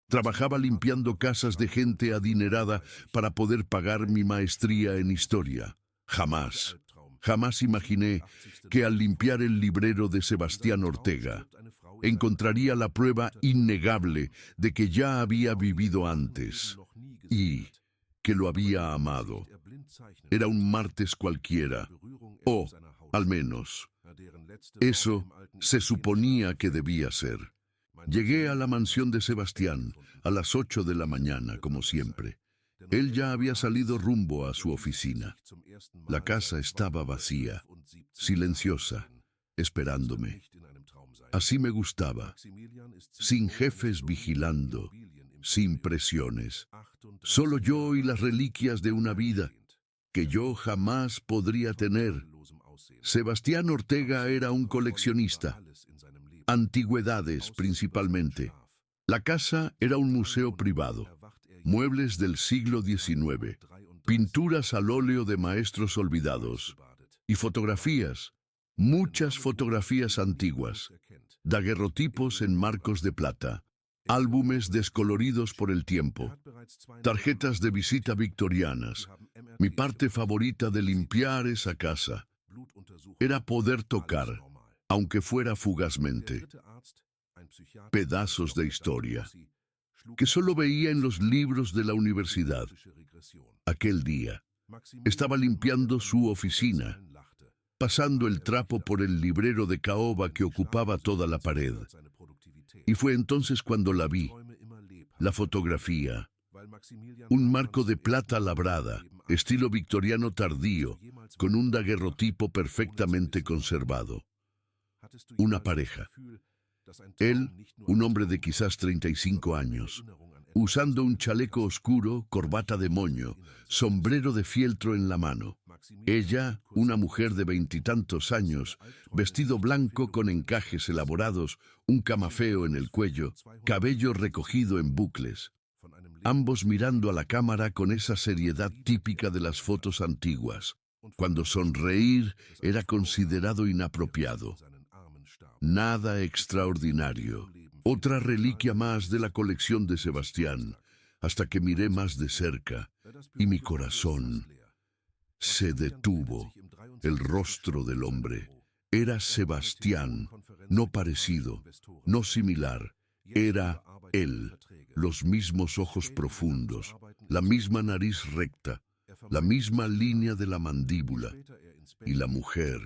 Trabajaba limpiando casas de gente adinerada para poder pagar mi maestría en historia. Jamás imaginé que al limpiar el librero de Sebastián Ortega, encontraría la prueba innegable de que ya había vivido antes y que lo había amado. Era un martes cualquiera, o, al menos, eso se suponía que debía ser. Llegué a la mansión de Sebastián a las 8 de la mañana, como siempre. Él ya había salido rumbo a su oficina. La casa estaba vacía, silenciosa, esperándome. Así me gustaba, sin jefes vigilando, sin presiones. Solo yo y las reliquias de una vida que yo jamás podría tener. Sebastián Ortega era un coleccionista, antigüedades principalmente. La casa era un museo privado, muebles del siglo XIX, pinturas al óleo de maestros olvidados y fotografías, muchas fotografías antiguas, daguerrotipos en marcos de plata, álbumes descoloridos por el tiempo, tarjetas de visita victorianas. Mi parte favorita de limpiar esa casa era poder tocar, aunque fuera fugazmente, pedazos de historia que solo veía en los libros de la universidad. Aquel día, estaba limpiando su oficina, pasando el trapo por el librero de caoba que ocupaba toda la pared. Y fue entonces cuando la vi, la fotografía, un marco de plata labrada, estilo victoriano tardío, con un daguerrotipo perfectamente conservado. Una pareja. Él, un hombre de quizás 35 años, usando un chaleco oscuro, corbata de moño, sombrero de fieltro en la mano. Ella, una mujer de 20 años, vestido blanco con encajes elaborados, un camafeo en el cuello, cabello recogido en bucles. Ambos mirando a la cámara con esa seriedad típica de las fotos antiguas, cuando sonreír era considerado inapropiado. Nada extraordinario. Otra reliquia más de la colección de Sebastián, hasta que miré más de cerca y mi corazón se detuvo. El rostro del hombre era Sebastián, no parecido, no similar. Era él, los mismos ojos profundos, la misma nariz recta, la misma línea de la mandíbula. Y la mujer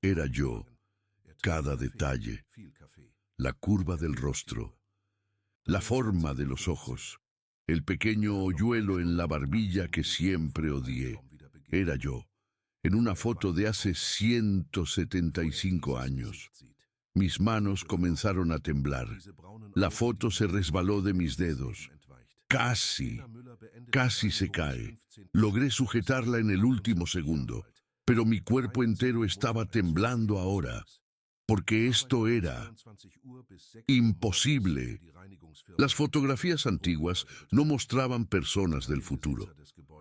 era yo. Cada detalle, la curva del rostro, la forma de los ojos, el pequeño hoyuelo en la barbilla que siempre odié, era yo, en una foto de hace 175 años. Mis manos comenzaron a temblar. La foto se resbaló de mis dedos. Casi se cae. Logré sujetarla en el último segundo, pero mi cuerpo entero estaba temblando ahora. Porque esto era imposible. Las fotografías antiguas no mostraban personas del futuro.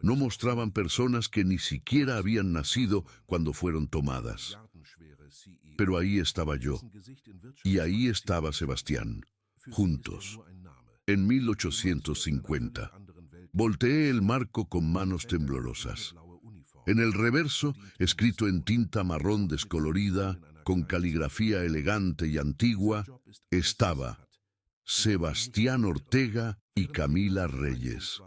No mostraban personas que ni siquiera habían nacido cuando fueron tomadas. Pero ahí estaba yo, y ahí estaba Sebastián, juntos. En 1850, volteé el marco con manos temblorosas. En el reverso, escrito en tinta marrón descolorida, con caligrafía elegante y antigua, estaba Sebastián Ortega y Camila Reyes.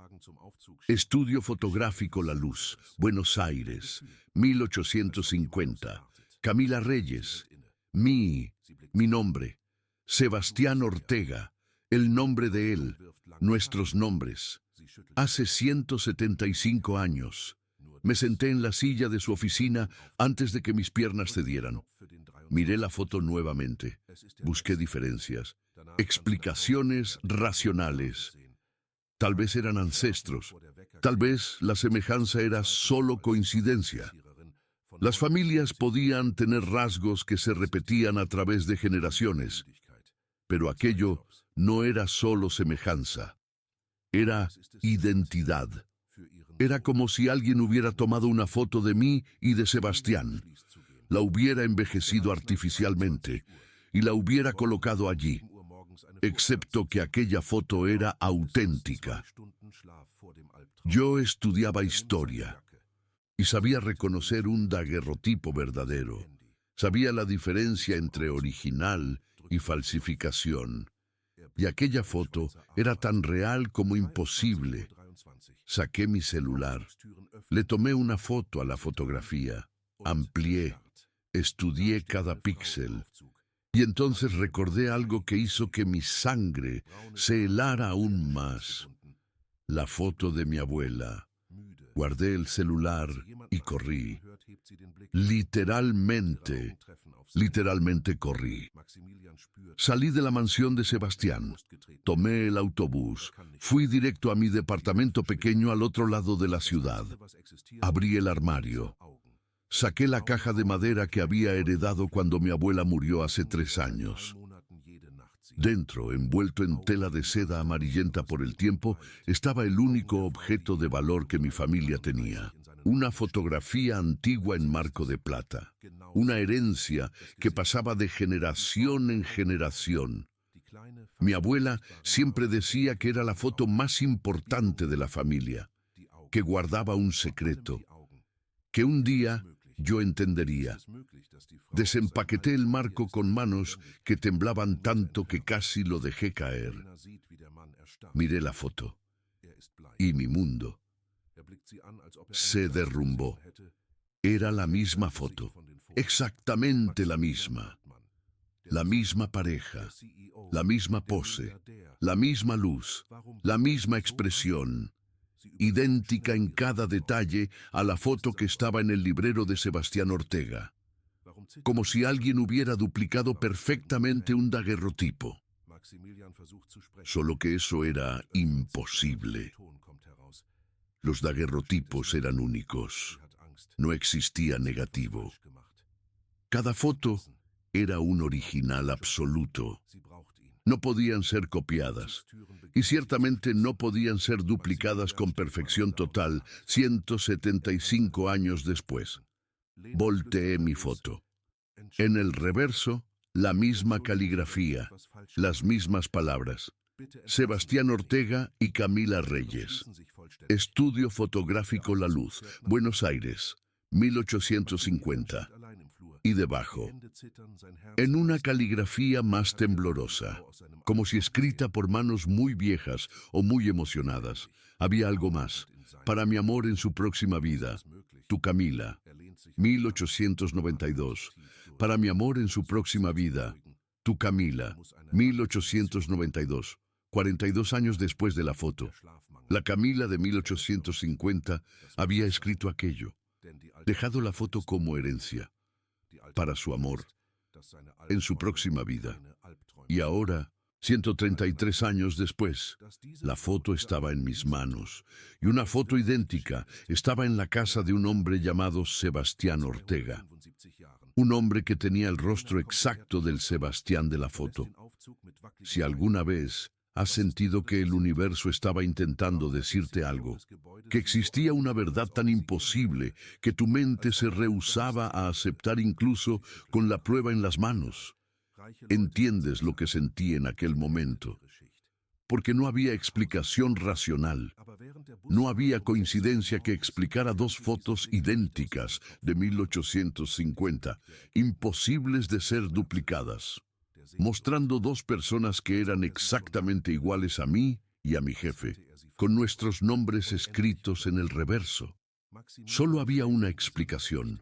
Estudio fotográfico La Luz, Buenos Aires, 1850. Camila Reyes, mi nombre. Sebastián Ortega, el nombre de él, nuestros nombres. Hace 175 años. Me senté en la silla de su oficina antes de que mis piernas cedieran. Miré la foto nuevamente. Busqué diferencias, explicaciones racionales. Tal vez eran ancestros. Tal vez la semejanza era solo coincidencia. Las familias podían tener rasgos que se repetían a través de generaciones. Pero aquello no era solo semejanza. Era identidad. Era como si alguien hubiera tomado una foto de mí y de Sebastián, la hubiera envejecido artificialmente y la hubiera colocado allí. excepto que aquella foto era auténtica. Yo estudiaba historia y sabía reconocer un daguerrotipo verdadero. Sabía la diferencia entre original y falsificación. Y aquella foto era tan real como imposible. Saqué mi celular, le tomé una foto a la fotografía, amplié, estudié cada píxel. Y entonces recordé algo que hizo que mi sangre se helara aún más. La foto de mi abuela. Guardé el celular y corrí. Literalmente corrí. Salí de la mansión de Sebastián. Tomé el autobús. Fui directo a mi departamento pequeño al otro lado de la ciudad. Abrí el armario. Saqué la caja de madera que había heredado cuando mi abuela murió hace 3 años. Dentro, envuelto en tela de seda amarillenta por el tiempo, estaba el único objeto de valor que mi familia tenía. Una fotografía antigua en marco de plata. Una herencia que pasaba de generación en generación. Mi abuela siempre decía que era la foto más importante de la familia, que guardaba un secreto, que un día yo entendería. Desempaqueté el marco con manos que temblaban tanto que casi lo dejé caer. Miré la foto y mi mundo se derrumbó. Era la misma foto, exactamente la misma. La misma pareja, la misma pose, la misma luz, la misma expresión. Idéntica en cada detalle a la foto que estaba en el librero de Sebastián Ortega, como si alguien hubiera duplicado perfectamente un daguerrotipo. Solo que eso era imposible. Los daguerrotipos eran únicos. No existía negativo. Cada foto era un original absoluto. No podían ser copiadas, y ciertamente no podían ser duplicadas con perfección total 175 años después. Volteé mi foto. En el reverso, la misma caligrafía, las mismas palabras. Sebastián Ortega y Camila Reyes. Estudio fotográfico La Luz, Buenos Aires, 1850. Y debajo, en una caligrafía más temblorosa, como si escrita por manos muy viejas o muy emocionadas, había algo más. Para mi amor en su próxima vida, tu Camila, 1892. Para mi amor en su próxima vida, tu Camila, 1892. 42 años después de la foto, la Camila de 1850 había escrito aquello, dejado la foto como herencia para su amor en su próxima vida. Y ahora, 133 años después, la foto estaba en mis manos, y una foto idéntica estaba en la casa de un hombre llamado Sebastián Ortega. Un hombre que tenía el rostro exacto del Sebastián de la foto. Si alguna vez has sentido que el universo estaba intentando decirte algo, que existía una verdad tan imposible que tu mente se rehusaba a aceptar incluso con la prueba en las manos, entiendes lo que sentí en aquel momento, porque no había explicación racional. No había coincidencia que explicara 2 fotos idénticas de 1850, imposibles de ser duplicadas, mostrando 2 personas que eran exactamente iguales a mí y a mi jefe, con nuestros nombres escritos en el reverso. Solo había una explicación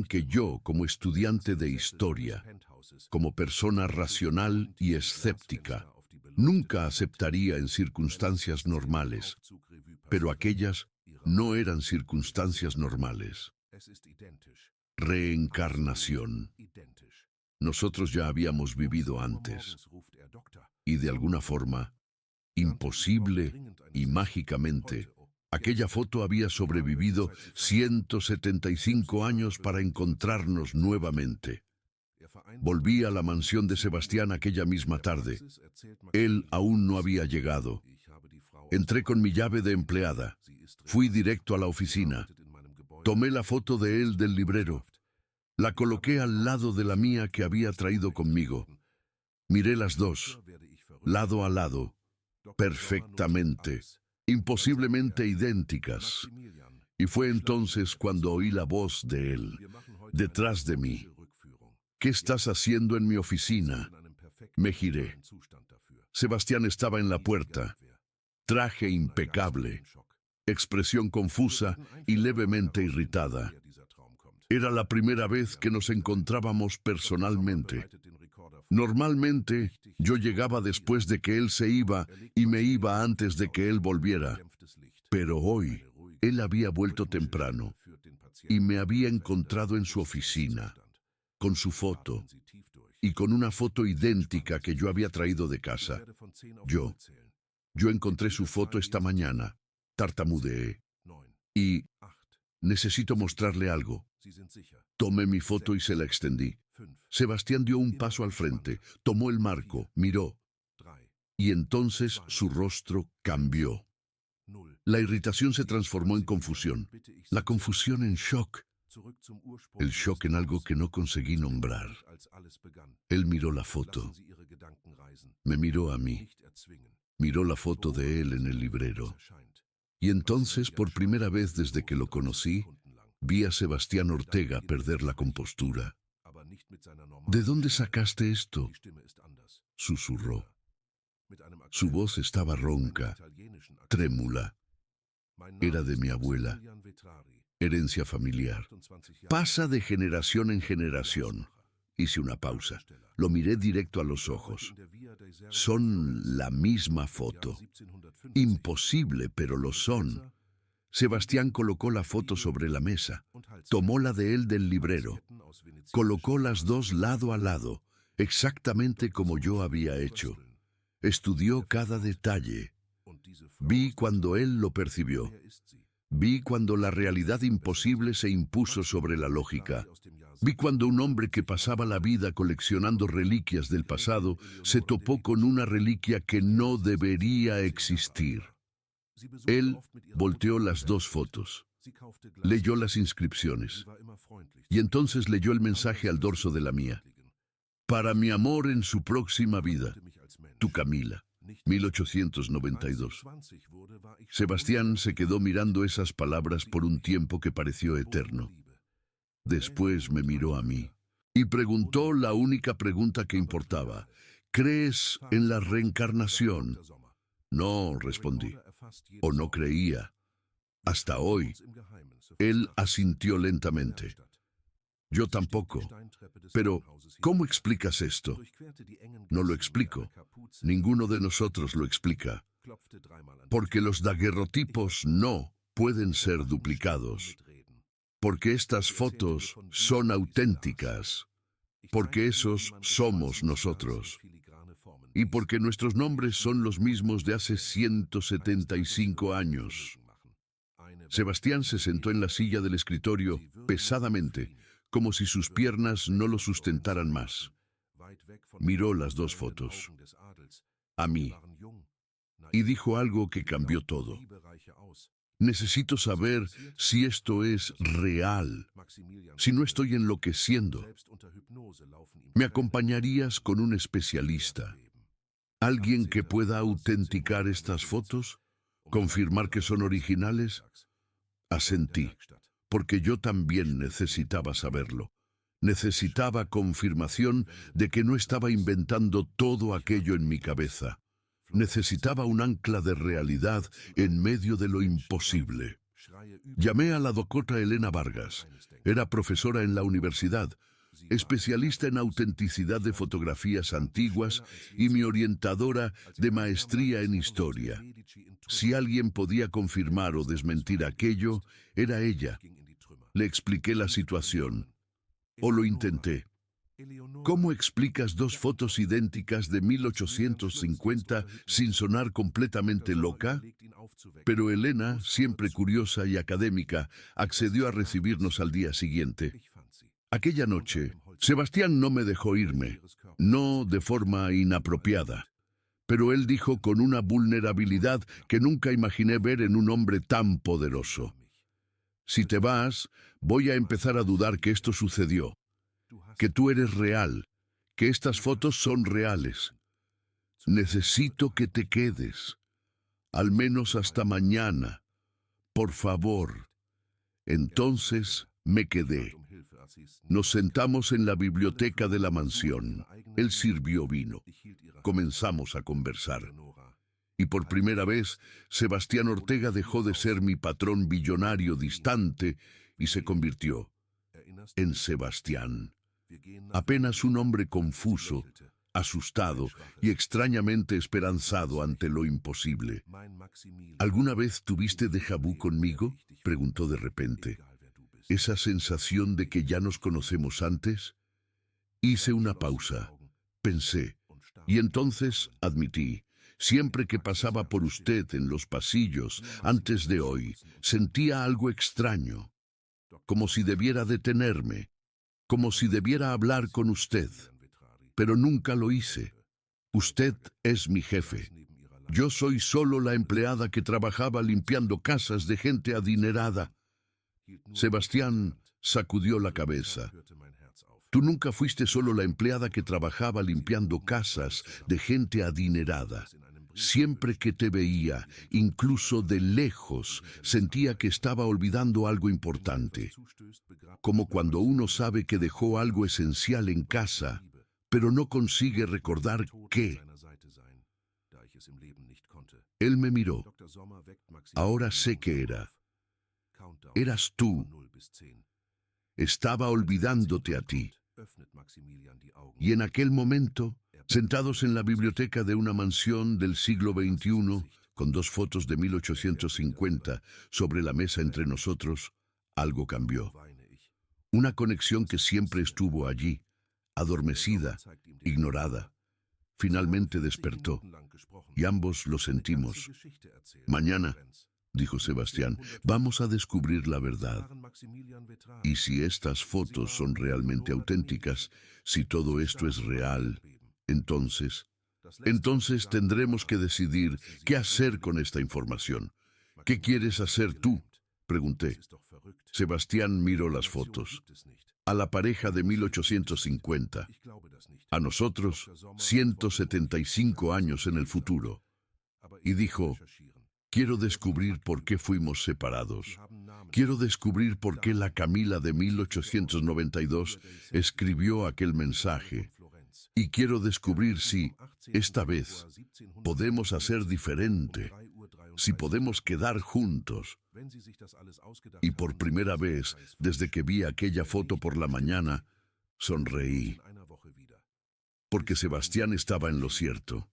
que yo, como estudiante de historia, como persona racional y escéptica, nunca aceptaría en circunstancias normales, pero aquellas no eran circunstancias normales. Reencarnación. Nosotros ya habíamos vivido antes, y de alguna forma, imposible y mágicamente, aquella foto había sobrevivido 175 años para encontrarnos nuevamente. Volví a la mansión de Sebastián aquella misma tarde. Él aún no había llegado. Entré con mi llave de empleada. Fui directo a la oficina. Tomé la foto de él del librero. La coloqué al lado de la mía que había traído conmigo. Miré las 2 lado a lado, perfectamente, imposiblemente idénticas. Y fue entonces cuando oí la voz de él, detrás de mí. ¿Qué estás haciendo en mi oficina? Me giré. Sebastián estaba en la puerta, traje impecable, expresión confusa y levemente irritada. Era la primera vez que nos encontrábamos personalmente. Normalmente, yo llegaba después de que él se iba y me iba antes de que él volviera. Pero hoy, él había vuelto temprano y me había encontrado en su oficina, con su foto y con una foto idéntica que yo había traído de casa. Yo encontré su foto esta mañana, tartamudeé, y necesito mostrarle algo. Tomé mi foto y se la extendí. Sebastián dio un paso al frente, tomó el marco, miró, y entonces su rostro cambió. La irritación se transformó en confusión, la confusión en shock, el shock en algo que no conseguí nombrar. Él miró la foto, me miró a mí, miró la foto de él en el librero. Y entonces, por primera vez desde que lo conocí, vi a Sebastián Ortega perder la compostura. ¿De dónde sacaste esto?, susurró. Su voz estaba ronca, trémula. Era de mi abuela, herencia familiar. Pasa de generación en generación. Hice una pausa. Lo miré directo a los ojos. Son la misma foto. Imposible, pero lo son. Sebastián colocó la foto sobre la mesa. Tomó la de él del librero. Colocó las dos lado a lado, exactamente como yo había hecho. Estudió cada detalle. Vi cuando él lo percibió. Vi cuando la realidad imposible se impuso sobre la lógica. Vi cuando un hombre que pasaba la vida coleccionando reliquias del pasado se topó con una reliquia que no debería existir. Él volteó las dos fotos, leyó las inscripciones y entonces leyó el mensaje al dorso de la mía. Para mi amor en su próxima vida, tu Camila. 1892. Sebastián se quedó mirando esas palabras por un tiempo que pareció eterno. Después me miró a mí y preguntó la única pregunta que importaba. ¿Crees en la reencarnación? No, respondí. O no creía. Hasta hoy. Él asintió lentamente. Yo tampoco. Pero, ¿cómo explicas esto? No lo explico. Ninguno de nosotros lo explica. Porque los daguerrotipos no pueden ser duplicados. Porque estas fotos son auténticas. Porque esos somos nosotros. Y porque nuestros nombres son los mismos de hace 175 años. Sebastián se sentó en la silla del escritorio pesadamente, como si sus piernas no lo sustentaran más. Miró las dos fotos, a mí, y dijo algo que cambió todo. Necesito saber si esto es real, si no estoy enloqueciendo. ¿Me acompañarías con un especialista? ¿Alguien que pueda autenticar estas fotos? ¿Confirmar que son originales? Asentí, porque yo también necesitaba saberlo. Necesitaba confirmación de que no estaba inventando todo aquello en mi cabeza. Necesitaba un ancla de realidad en medio de lo imposible. Llamé a la doctora Elena Vargas. Era profesora en la universidad, especialista en autenticidad de fotografías antiguas y mi orientadora de maestría en historia. Si alguien podía confirmar o desmentir aquello, era ella. Le expliqué la situación. O lo intenté. ¿Cómo explicas dos fotos idénticas de 1850 sin sonar completamente loca? Pero Elena, siempre curiosa y académica, accedió a recibirnos al día siguiente. Aquella noche, Sebastián no me dejó irme, no de forma inapropiada. Pero él dijo con una vulnerabilidad que nunca imaginé ver en un hombre tan poderoso. Si te vas, voy a empezar a dudar que esto sucedió, que tú eres real, que estas fotos son reales. Necesito que te quedes, al menos hasta mañana. Por favor. Entonces me quedé. Nos sentamos en la biblioteca de la mansión. Él sirvió vino. Comenzamos a conversar. Y por primera vez, Sebastián Ortega dejó de ser mi patrón billonario distante y se convirtió en Sebastián. Apenas un hombre confuso, asustado y extrañamente esperanzado ante lo imposible. ¿Alguna vez tuviste déjà vu conmigo?, preguntó de repente. ¿Esa sensación de que ya nos conocemos antes? Hice una pausa, pensé, y entonces admití. Siempre que pasaba por usted en los pasillos, antes de hoy, sentía algo extraño, como si debiera detenerme, como si debiera hablar con usted. Pero nunca lo hice. Usted es mi jefe. Yo soy solo la empleada que trabajaba limpiando casas de gente adinerada. Sebastián sacudió la cabeza. Tú nunca fuiste solo la empleada que trabajaba limpiando casas de gente adinerada. Siempre que te veía, incluso de lejos, sentía que estaba olvidando algo importante. Como cuando uno sabe que dejó algo esencial en casa, pero no consigue recordar qué. Él me miró. Ahora sé qué era. Eras tú. Estaba olvidándote a ti. Y en aquel momento, sentados en la biblioteca de una mansión del siglo XXI, con dos fotos de 1850 sobre la mesa entre nosotros, algo cambió. Una conexión que siempre estuvo allí, adormecida, ignorada. Finalmente despertó, y ambos lo sentimos. Mañana, dijo Sebastián, vamos a descubrir la verdad. Y si estas fotos son realmente auténticas, si todo esto es real, entonces tendremos que decidir qué hacer con esta información. ¿Qué quieres hacer tú?, pregunté. Sebastián miró las fotos. A la pareja de 1850. A nosotros, 175 años en el futuro. Y dijo, quiero descubrir por qué fuimos separados. Quiero descubrir por qué la Camila de 1892 escribió aquel mensaje. Y quiero descubrir si, esta vez, podemos hacer diferente, si podemos quedar juntos. Y por primera vez, desde que vi aquella foto por la mañana, sonreí. Porque Sebastián estaba en lo cierto.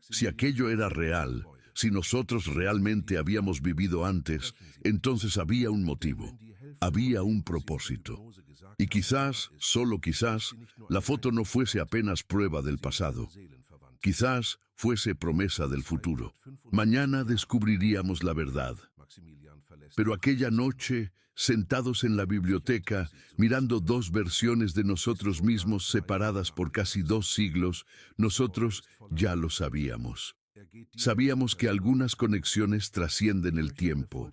Si aquello era real, si nosotros realmente habíamos vivido antes, entonces había un motivo, había un propósito. Y quizás, solo quizás, la foto no fuese apenas prueba del pasado. Quizás fuese promesa del futuro. Mañana descubriríamos la verdad. Pero aquella noche, sentados en la biblioteca, mirando dos versiones de nosotros mismos separadas por casi 2 siglos, nosotros ya lo sabíamos. Sabíamos que algunas conexiones trascienden el tiempo,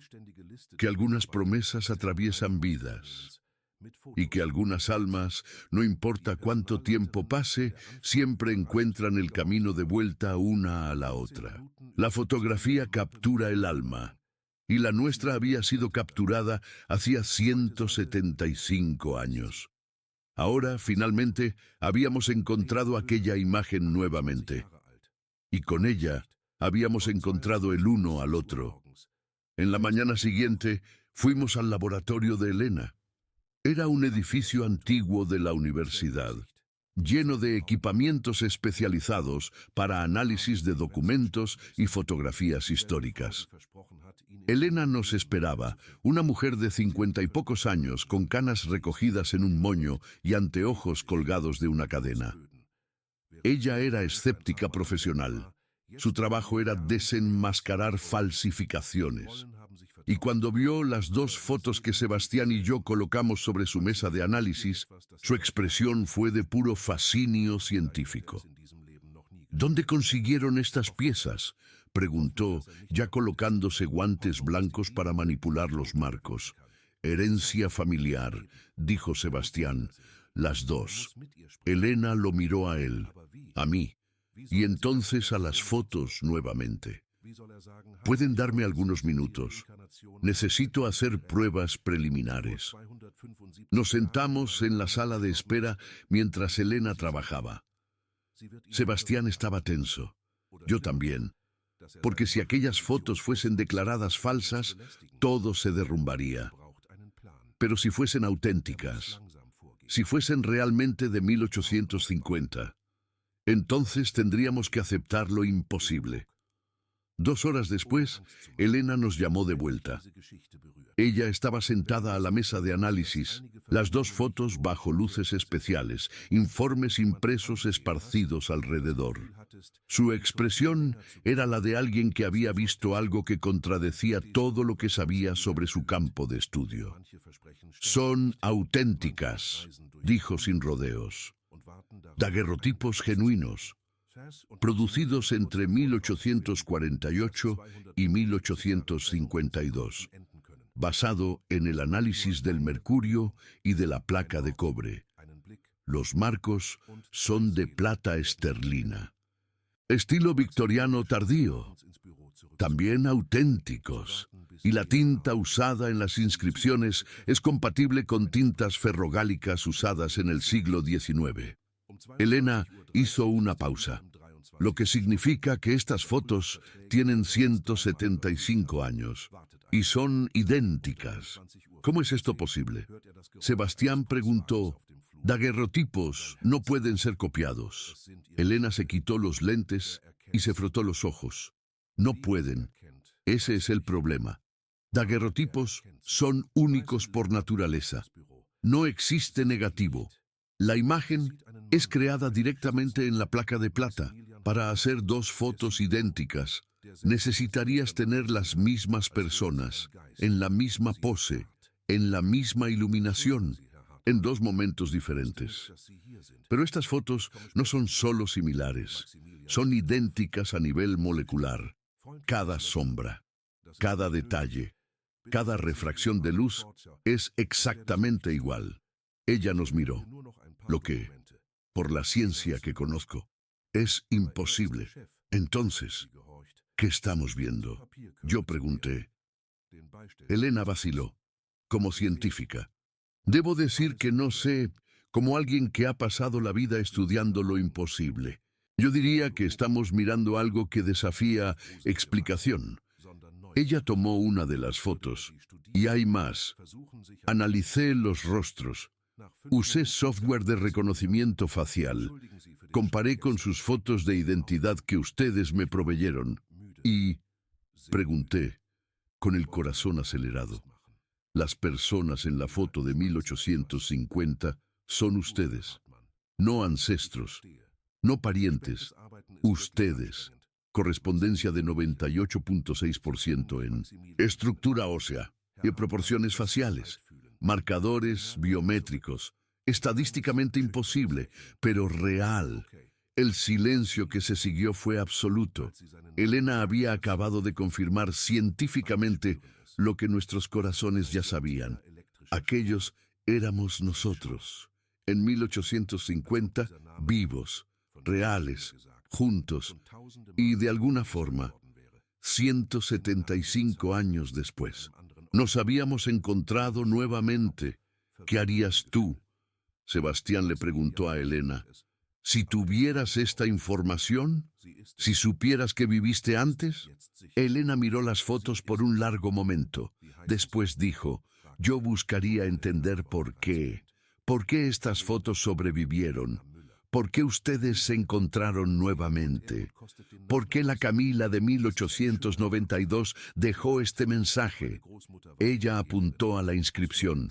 que algunas promesas atraviesan vidas, y que algunas almas, no importa cuánto tiempo pase, siempre encuentran el camino de vuelta una a la otra. La fotografía captura el alma, y la nuestra había sido capturada hacía 175 años. Ahora, finalmente, habíamos encontrado aquella imagen nuevamente. Y con ella, habíamos encontrado el uno al otro. En la mañana siguiente, fuimos al laboratorio de Elena. Era un edificio antiguo de la universidad, lleno de equipamientos especializados para análisis de documentos y fotografías históricas. Elena nos esperaba, una mujer de 50 y pocos años, con canas recogidas en un moño y anteojos colgados de una cadena. Ella era escéptica profesional. Su trabajo era desenmascarar falsificaciones. Y cuando vio las 2 fotos que Sebastián y yo colocamos sobre su mesa de análisis, su expresión fue de puro fascinio científico. ¿Dónde consiguieron estas piezas?, preguntó, ya colocándose guantes blancos para manipular los marcos. Herencia familiar, dijo Sebastián. Las 2. Elena lo miró a él, a mí. y entonces a las fotos nuevamente. ¿Pueden darme algunos minutos? Necesito hacer pruebas preliminares. Nos sentamos en la sala de espera mientras Elena trabajaba. Sebastián estaba tenso. Yo también. Porque si aquellas fotos fuesen declaradas falsas, todo se derrumbaría. Pero si fuesen auténticas, si fuesen realmente de 1850, entonces tendríamos que aceptar lo imposible. 2 horas después, Elena nos llamó de vuelta. Ella estaba sentada a la mesa de análisis, las 2 fotos bajo luces especiales, informes impresos esparcidos alrededor. Su expresión era la de alguien que había visto algo que contradecía todo lo que sabía sobre su campo de estudio. Son auténticas, dijo sin rodeos. Daguerrotipos genuinos, producidos entre 1848 y 1852, basado en el análisis del mercurio y de la placa de cobre. Los marcos son de plata esterlina. Estilo victoriano tardío, también auténticos, y la tinta usada en las inscripciones es compatible con tintas ferrogálicas usadas en el siglo XIX. Elena hizo una pausa, lo que significa que estas fotos tienen 175 años y son idénticas. ¿Cómo es esto posible? Sebastián preguntó. Daguerrotipos no pueden ser copiados. Elena se quitó los lentes y se frotó los ojos. No pueden. Ese es el problema. Daguerrotipos son únicos por naturaleza. No existe negativo. La imagen es creada directamente en la placa de plata. Para hacer 2 fotos idénticas, necesitarías tener las mismas personas, en la misma pose, en la misma iluminación, en 2 momentos diferentes. Pero estas fotos no son solo similares, son idénticas a nivel molecular. Cada sombra, cada detalle, cada refracción de luz es exactamente igual. Ella nos miró, lo que, por la ciencia que conozco, es imposible. Entonces, ¿qué estamos viendo? Yo pregunté. Elena vaciló, como científica. Debo decir que no sé, como alguien que ha pasado la vida estudiando lo imposible. Yo diría que estamos mirando algo que desafía explicación. Ella tomó una de las fotos, y hay más. Analicé los rostros. Usé software de reconocimiento facial. Comparé con sus fotos de identidad que ustedes me proveyeron. Y pregunté, con el corazón acelerado. Las personas en la foto de 1850 son ustedes, no ancestros, no parientes, ustedes. Correspondencia de 98.6% en estructura ósea y proporciones faciales, marcadores biométricos, estadísticamente imposible, pero real. El silencio que se siguió fue absoluto. Elena había acabado de confirmar científicamente lo que nuestros corazones ya sabían. Aquellos éramos nosotros. En 1850, vivos, reales, juntos, y de alguna forma, 175 años después, nos habíamos encontrado nuevamente. ¿Qué harías tú? Sebastián le preguntó a Elena. Si tuvieras esta información, si supieras que viviste antes. Elena miró las fotos por un largo momento. Después dijo, yo buscaría entender por qué. ¿Por qué estas fotos sobrevivieron? ¿Por qué ustedes se encontraron nuevamente? ¿Por qué la Camila de 1892 dejó este mensaje? Ella apuntó a la inscripción,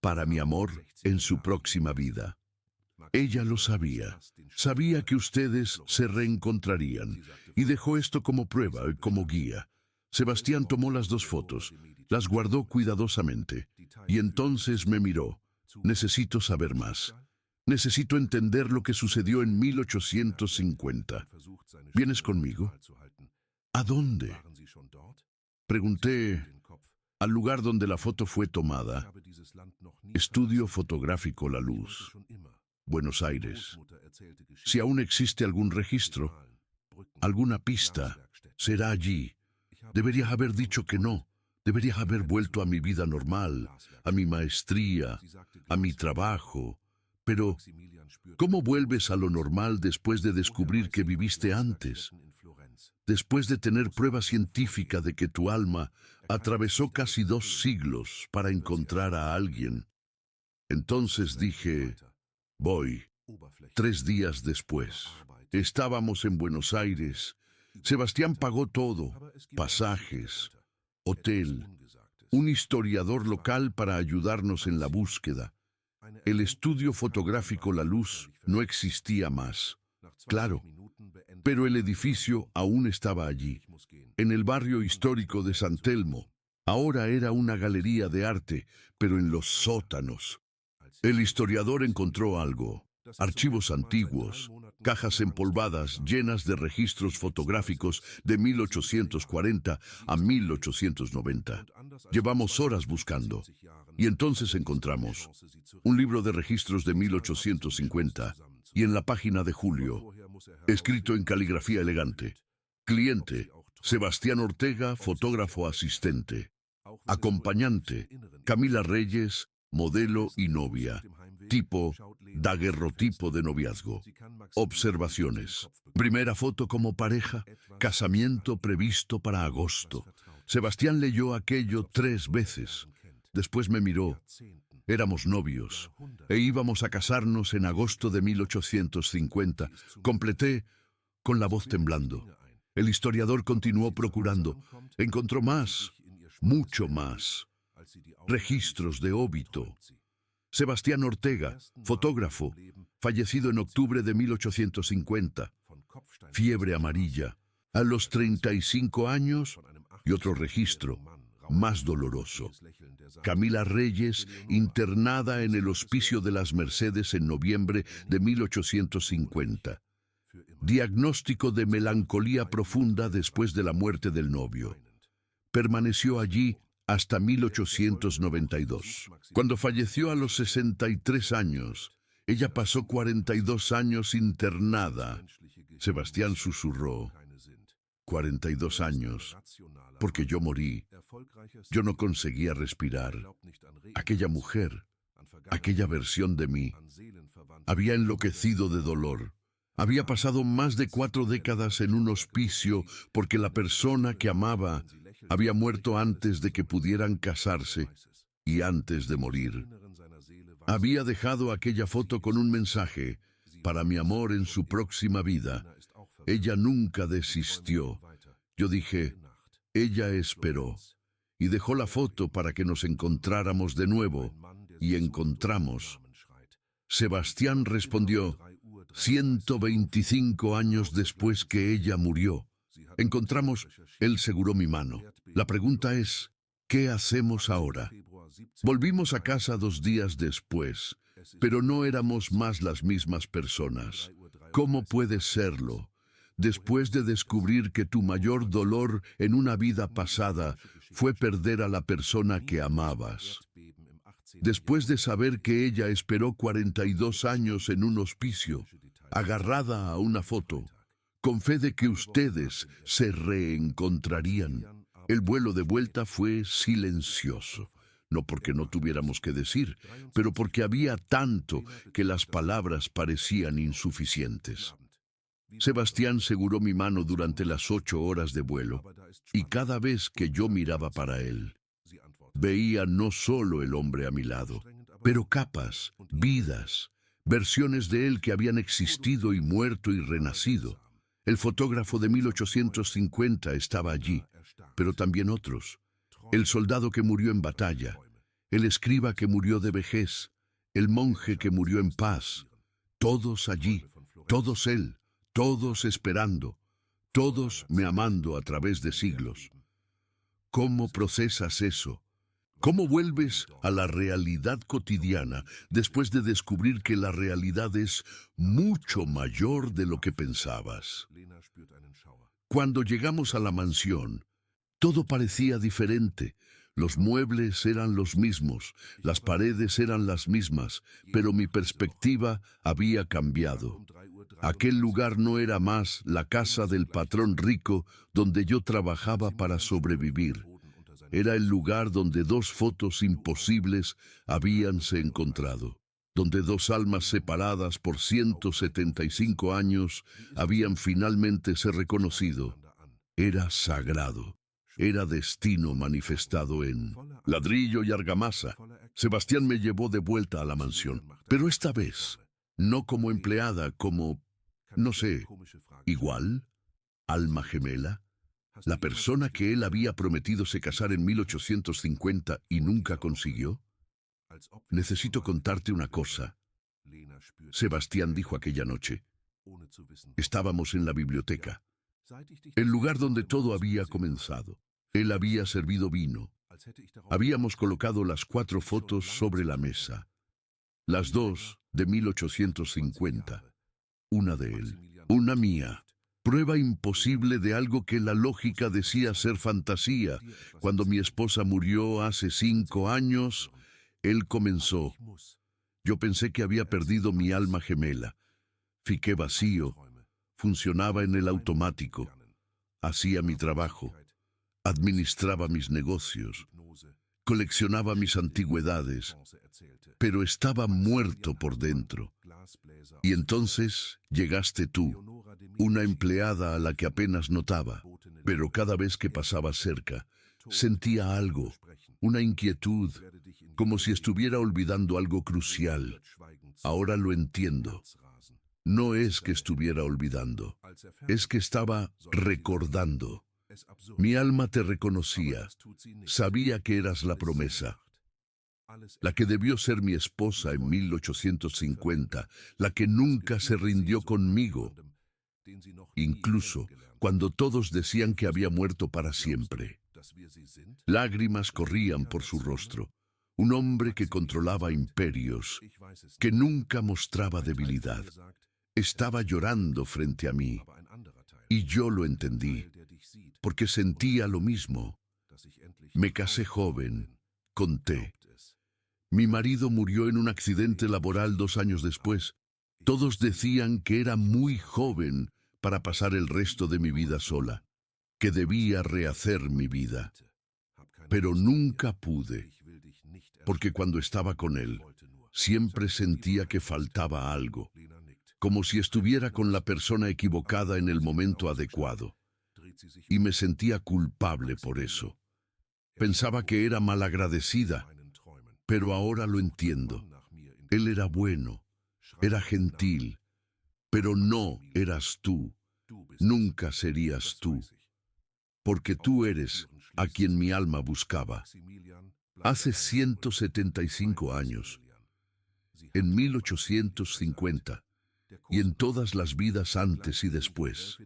para mi amor en su próxima vida. Ella lo sabía. Sabía que ustedes se reencontrarían y dejó esto como prueba y como guía. Sebastián tomó las 2 fotos, las guardó cuidadosamente y entonces me miró. Necesito saber más. Necesito entender lo que sucedió en 1850. ¿Vienes conmigo? ¿A dónde? Pregunté. Al lugar donde la foto fue tomada. Estudio fotográfico La Luz. Buenos Aires. Si aún existe algún registro, alguna pista, será allí. Deberías haber dicho que no. Deberías haber vuelto a mi vida normal, a mi maestría, a mi trabajo. Pero, ¿cómo vuelves a lo normal después de descubrir que viviste antes? Después de tener prueba científica de que tu alma atravesó casi 2 siglos para encontrar a alguien. Entonces dije, voy. 3 días después, estábamos en Buenos Aires. Sebastián pagó todo, pasajes, hotel, un historiador local para ayudarnos en la búsqueda. El estudio fotográfico La Luz no existía más. Claro, pero el edificio aún estaba allí, en el barrio histórico de San Telmo. Ahora era una galería de arte, pero en los sótanos. El historiador encontró algo: archivos antiguos, cajas empolvadas llenas de registros fotográficos de 1840 a 1890. Llevamos horas buscando, y entonces encontramos un libro de registros de 1850, y en la página de Julio, escrito en caligrafía elegante: cliente, Sebastián Ortega, fotógrafo asistente. Acompañante, Camila Reyes, modelo y novia. Tipo, daguerrotipo de noviazgo. Observaciones. Primera foto como pareja, casamiento previsto para agosto. Sebastián leyó aquello 3 veces. Después me miró. Éramos novios e íbamos a casarnos en agosto de 1850. Completé con la voz temblando. El historiador continuó procurando. Encontró más, mucho más. Registros de óbito. Sebastián Ortega, fotógrafo, fallecido en octubre de 1850. Fiebre amarilla. A los 35 años, y otro registro, más doloroso. Camila Reyes, internada en el Hospicio de las Mercedes en noviembre de 1850. Diagnóstico de melancolía profunda después de la muerte del novio. Permaneció allí hasta 1892. Cuando falleció a los 63 años, ella pasó 42 años internada. Sebastián susurró: 42 años, porque yo morí. Yo no conseguía respirar. Aquella mujer, aquella versión de mí, había enloquecido de dolor. Había pasado más de 4 décadas en un hospicio porque la persona que amaba había muerto antes de que pudieran casarse y antes de morir. Había dejado aquella foto con un mensaje: para mi amor en su próxima vida. Ella nunca desistió. Yo dije, ella esperó, y dejó la foto para que nos encontráramos de nuevo, y encontramos. Sebastián respondió, 125 años después que ella murió. Encontramos, él seguró mi mano. La pregunta es, ¿qué hacemos ahora? Volvimos a casa 2 días después, pero no éramos más las mismas personas. ¿Cómo puede serlo? Después de descubrir que tu mayor dolor en una vida pasada fue perder a la persona que amabas. Después de saber que ella esperó 42 años en un hospicio, agarrada a una foto, con fe de que ustedes se reencontrarían. El vuelo de vuelta fue silencioso. No porque no tuviéramos que decir, pero porque había tanto que las palabras parecían insuficientes. Sebastián seguró mi mano durante las 8 horas de vuelo, y cada vez que yo miraba para él, veía no solo el hombre a mi lado, pero capas, vidas, versiones de él que habían existido y muerto y renacido. El fotógrafo de 1850 estaba allí, pero también otros. El soldado que murió en batalla, el escriba que murió de vejez, el monje que murió en paz, todos allí, todos él. Todos esperando, todos me amando a través de siglos. ¿Cómo procesas eso? ¿Cómo vuelves a la realidad cotidiana después de descubrir que la realidad es mucho mayor de lo que pensabas? Cuando llegamos a la mansión, todo parecía diferente. Los muebles eran los mismos, las paredes eran las mismas, pero mi perspectiva había cambiado. Aquel lugar no era más la casa del patrón rico donde yo trabajaba para sobrevivir. Era el lugar donde dos fotos imposibles habíanse encontrado, donde dos almas separadas por 175 años habían finalmente se reconocido. Era sagrado. Era destino manifestado en ladrillo y argamasa. Sebastián me llevó de vuelta a la mansión, pero esta vez, no como empleada, como, no sé, igual, alma gemela. La persona que él había prometido se casar en 1850 y nunca consiguió. Necesito contarte una cosa, Sebastián dijo aquella noche. Estábamos en la biblioteca, el lugar donde todo había comenzado. Él había servido vino. Habíamos colocado las 4 fotos sobre la mesa. Las 2 de 1850. Una de él, una mía. Prueba imposible de algo que la lógica decía ser fantasía. Cuando mi esposa murió hace 5 años, él comenzó. Yo pensé que había perdido mi alma gemela. Fiqué vacío. Funcionaba en el automático. Hacía mi trabajo. Administraba mis negocios. Coleccionaba mis antigüedades. Pero estaba muerto por dentro. Y entonces llegaste tú, una empleada a la que apenas notaba, pero cada vez que pasaba cerca, sentía algo, una inquietud, como si estuviera olvidando algo crucial. Ahora lo entiendo. No es que estuviera olvidando, es que estaba recordando. Mi alma te reconocía, sabía que eras la promesa, la que debió ser mi esposa en 1850, la que nunca se rindió conmigo, incluso cuando todos decían que había muerto para siempre. Lágrimas corrían por su rostro, un hombre que controlaba imperios, que nunca mostraba debilidad. Estaba llorando frente a mí, y yo lo entendí, porque sentía lo mismo. Me casé joven, conté. Mi marido murió en un accidente laboral 2 años después. Todos decían que era muy joven para pasar el resto de mi vida sola, que debía rehacer mi vida. Pero nunca pude, porque cuando estaba con él, siempre sentía que faltaba algo, como si estuviera con la persona equivocada en el momento adecuado. Y me sentía culpable por eso. Pensaba que era malagradecida, pero ahora lo entiendo. Él era bueno, era gentil, pero no eras tú. Nunca serías tú, porque tú eres a quien mi alma buscaba. Hace 175 años, en 1850, y en todas las vidas antes y después.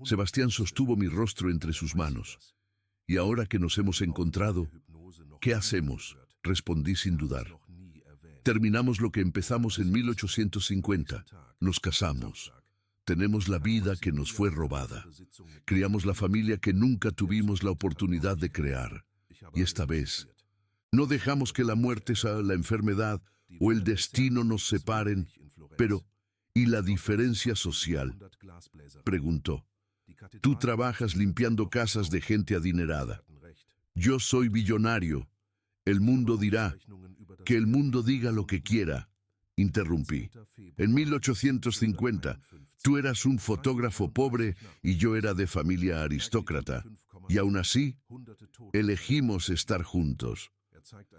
Sebastián sostuvo mi rostro entre sus manos. Y ahora que nos hemos encontrado, ¿qué hacemos? Respondí sin dudar. Terminamos lo que empezamos en 1850. Nos casamos. Tenemos la vida que nos fue robada. Criamos la familia que nunca tuvimos la oportunidad de crear. Y esta vez, no dejamos que la muerte, la enfermedad o el destino nos separen. Pero, ¿y la diferencia social?, preguntó. Tú trabajas limpiando casas de gente adinerada. Yo soy billonario. El mundo dirá, que el mundo diga lo que quiera, interrumpí. En 1850, tú eras un fotógrafo pobre y yo era de familia aristócrata. Y aún así, elegimos estar juntos.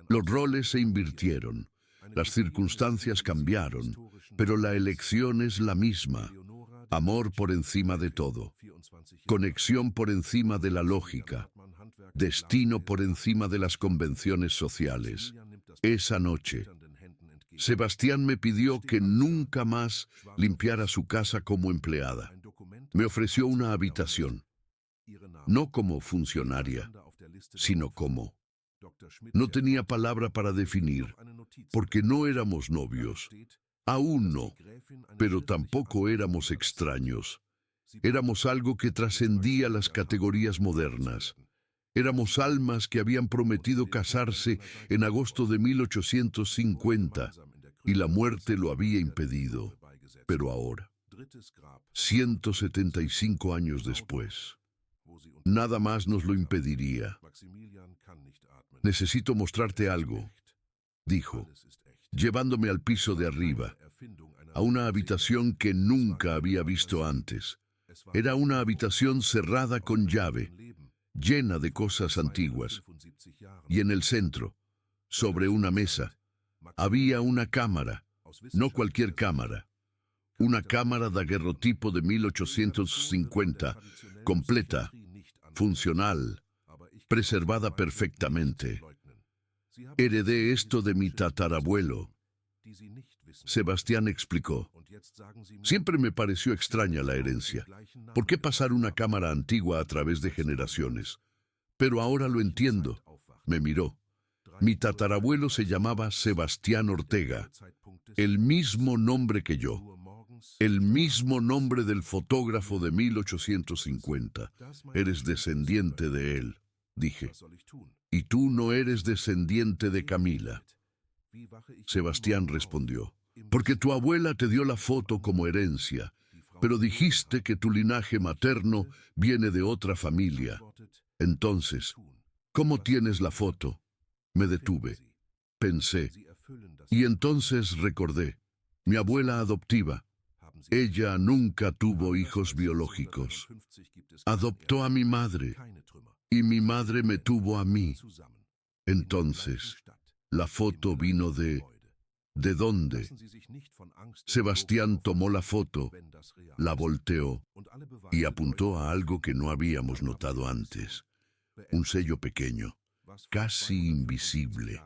Los roles se invirtieron, las circunstancias cambiaron, pero la elección es la misma. Amor por encima de todo, conexión por encima de la lógica, destino por encima de las convenciones sociales. Esa noche, Sebastián me pidió que nunca más limpiara su casa como empleada. Me ofreció una habitación, no como funcionaria, sino como. No tenía palabra para definir, porque no éramos novios. Aún no, pero tampoco éramos extraños. Éramos algo que trascendía las categorías modernas. Éramos almas que habían prometido casarse en agosto de 1850 y la muerte lo había impedido. Pero ahora, 175 años después, nada más nos lo impediría. Necesito mostrarte algo, dijo, llevándome al piso de arriba, a una habitación que nunca había visto antes. Era una habitación cerrada con llave, llena de cosas antiguas, y en el centro, sobre una mesa, había una cámara, no cualquier cámara, una cámara daguerrotipo de 1850, completa, funcional, preservada perfectamente. Heredé esto de mi tatarabuelo. Sebastián explicó. Siempre me pareció extraña la herencia. ¿Por qué pasar una cámara antigua a través de generaciones? Pero ahora lo entiendo. Me miró. Mi tatarabuelo se llamaba Sebastián Ortega, el mismo nombre que yo, el mismo nombre del fotógrafo de 1850. Eres descendiente de él, dije. Y tú no eres descendiente de Camila. Sebastián respondió, porque tu abuela te dio la foto como herencia, pero dijiste que tu linaje materno viene de otra familia. Entonces, ¿cómo tienes la foto? Me detuve, pensé, y entonces recordé, mi abuela adoptiva. Ella nunca tuvo hijos biológicos. Adoptó a mi madre, y mi madre me tuvo a mí. Entonces, la foto vino ¿de dónde? Sebastián tomó la foto, la volteó y apuntó a algo que no habíamos notado antes. Un sello pequeño, casi invisible,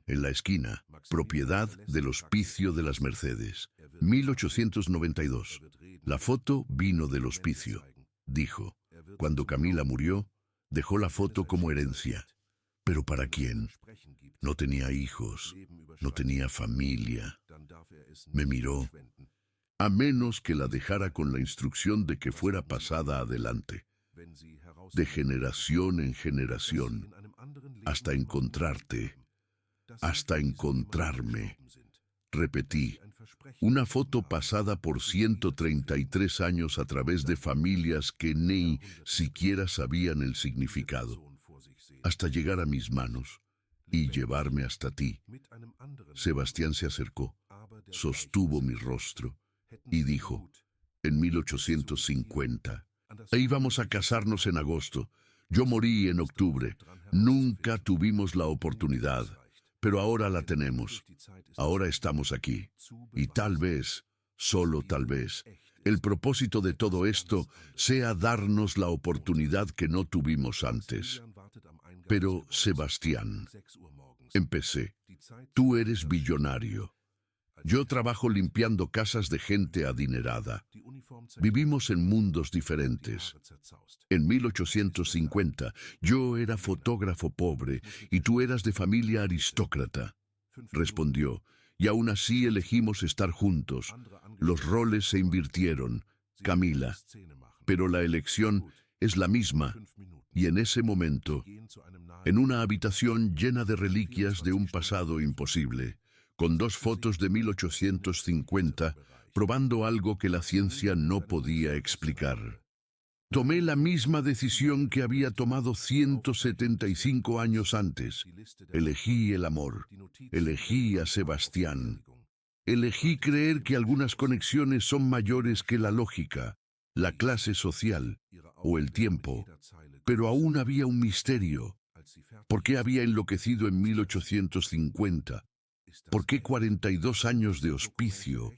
en la esquina, propiedad del Hospicio de las Mercedes, 1892. La foto vino del hospicio, dijo. Cuando Camila murió, dejó la foto como herencia. ¿Pero para quién? No tenía hijos, no tenía familia. Me miró, a menos que la dejara con la instrucción de que fuera pasada adelante, de generación en generación, hasta encontrarte, hasta encontrarme. Repetí, una foto pasada por 133 años a través de familias que ni siquiera sabían el significado, hasta llegar a mis manos y llevarme hasta ti. Sebastián se acercó, sostuvo mi rostro y dijo, en 1850, e íbamos a casarnos en agosto. Yo morí en octubre. Nunca tuvimos la oportunidad, pero ahora la tenemos. Ahora estamos aquí. Y tal vez, solo tal vez, el propósito de todo esto sea darnos la oportunidad que no tuvimos antes. Pero, Sebastián, empecé. Tú eres billonario. Yo trabajo limpiando casas de gente adinerada. Vivimos en mundos diferentes. En 1850, yo era fotógrafo pobre y tú eras de familia aristócrata. Respondió, y aún así elegimos estar juntos. Los roles se invirtieron, Camila, pero la elección es la misma. Y en ese momento, en una habitación llena de reliquias de un pasado imposible, con 2 fotos de 1850, probando algo que la ciencia no podía explicar. Tomé la misma decisión que había tomado 175 años antes. Elegí el amor. Elegí a Sebastián. Elegí creer que algunas conexiones son mayores que la lógica, la clase social o el tiempo. Pero aún había un misterio. ¿Por qué había enloquecido en 1850? ¿Por qué 42 años de hospicio?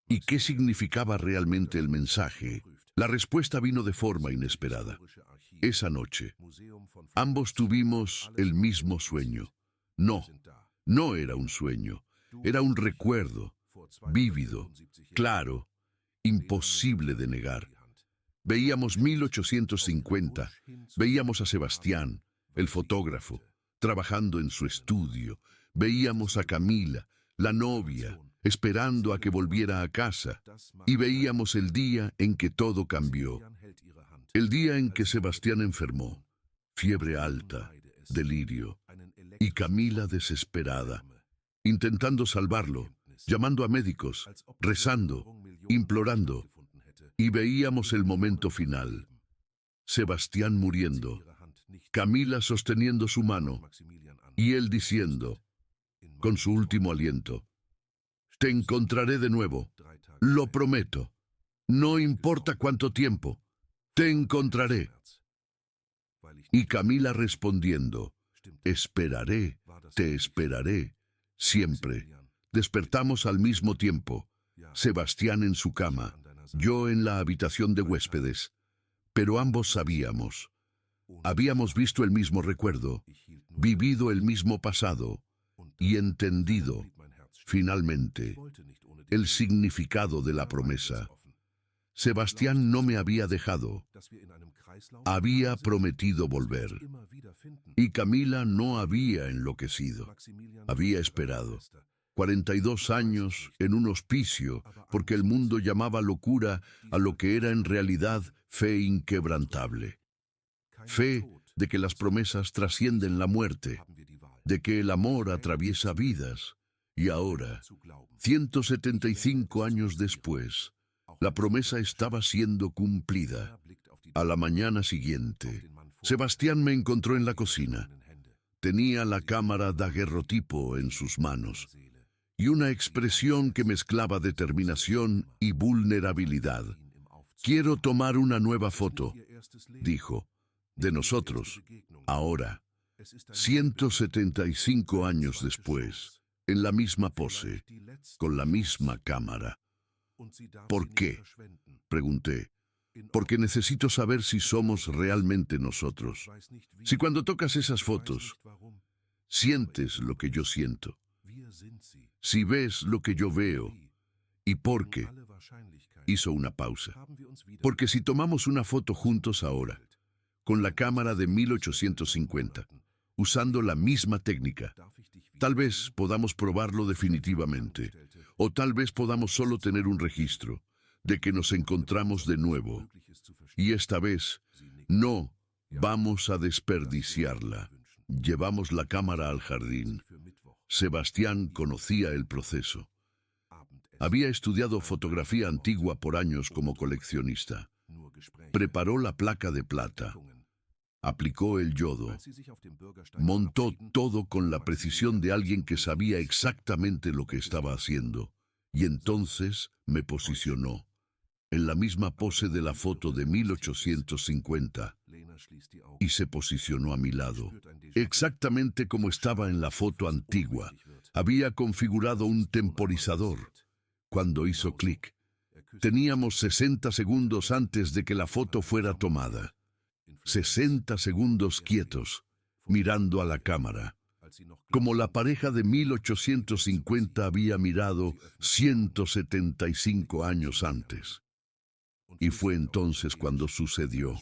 ¿Y qué significaba realmente el mensaje? La respuesta vino de forma inesperada. Esa noche, ambos tuvimos el mismo sueño. No, no era un sueño. Era un recuerdo, vívido, claro, imposible de negar. Veíamos 1850, veíamos a Sebastián, el fotógrafo, trabajando en su estudio. Veíamos a Camila, la novia, esperando a que volviera a casa. Y veíamos el día en que todo cambió. El día en que Sebastián enfermó, fiebre alta, delirio, y Camila desesperada, intentando salvarlo, llamando a médicos, rezando, implorando, y veíamos el momento final. Sebastián muriendo, Camila sosteniendo su mano, y él diciendo, con su último aliento, «Te encontraré de nuevo, lo prometo, no importa cuánto tiempo, te encontraré». Y Camila respondiendo, «Esperaré, te esperaré, siempre». Despertamos al mismo tiempo, Sebastián en su cama, yo en la habitación de huéspedes, pero ambos sabíamos. Habíamos visto el mismo recuerdo, vivido el mismo pasado y entendido, finalmente, el significado de la promesa. Sebastián no me había dejado. Había prometido volver. Y Camila no había enloquecido. Había esperado. 42 años en un hospicio, porque el mundo llamaba locura a lo que era en realidad fe inquebrantable. Fe de que las promesas trascienden la muerte, de que el amor atraviesa vidas. Y ahora, 175 años después, la promesa estaba siendo cumplida. A la mañana siguiente, Sebastián me encontró en la cocina. Tenía la cámara daguerrotipo en sus manos y una expresión que mezclaba determinación y vulnerabilidad. «Quiero tomar una nueva foto», dijo, «de nosotros, ahora, 175 años después, en la misma pose, con la misma cámara». «¿Por qué?», pregunté. «Porque necesito saber si somos realmente nosotros. Si cuando tocas esas fotos, sientes lo que yo siento. Si ves lo que yo veo. ¿Y por qué?». Hizo una pausa. «Porque si tomamos una foto juntos ahora, con la cámara de 1850, usando la misma técnica, tal vez podamos probarlo definitivamente, o tal vez podamos solo tener un registro de que nos encontramos de nuevo. Y esta vez, no vamos a desperdiciarla». Llevamos la cámara al jardín. Sebastián conocía el proceso. Había estudiado fotografía antigua por años como coleccionista. Preparó la placa de plata. Aplicó el yodo. Montó todo con la precisión de alguien que sabía exactamente lo que estaba haciendo. Y entonces me posicionó, en la misma pose de la foto de 1850, y se posicionó a mi lado, exactamente como estaba en la foto antigua. Había configurado un temporizador. Cuando hizo clic, teníamos 60 segundos antes de que la foto fuera tomada. 60 segundos quietos, mirando a la cámara, como la pareja de 1850 había mirado 175 años antes. Y fue entonces cuando sucedió.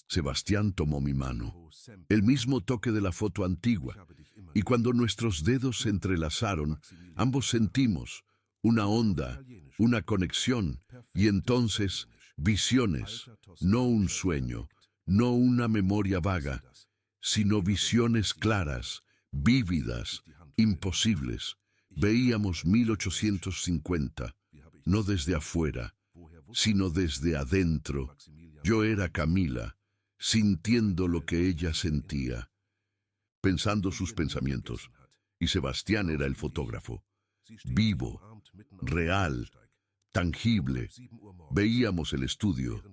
Sebastián tomó mi mano, el mismo toque de la foto antigua, y cuando nuestros dedos se entrelazaron, ambos sentimos una onda, una conexión, y entonces visiones, no un sueño, no una memoria vaga, sino visiones claras, vívidas, imposibles. Veíamos 1850, no desde afuera, sino desde adentro. Yo era Camila, sintiendo lo que ella sentía, pensando sus pensamientos, y Sebastián era el fotógrafo, vivo, real, tangible. Veíamos el estudio,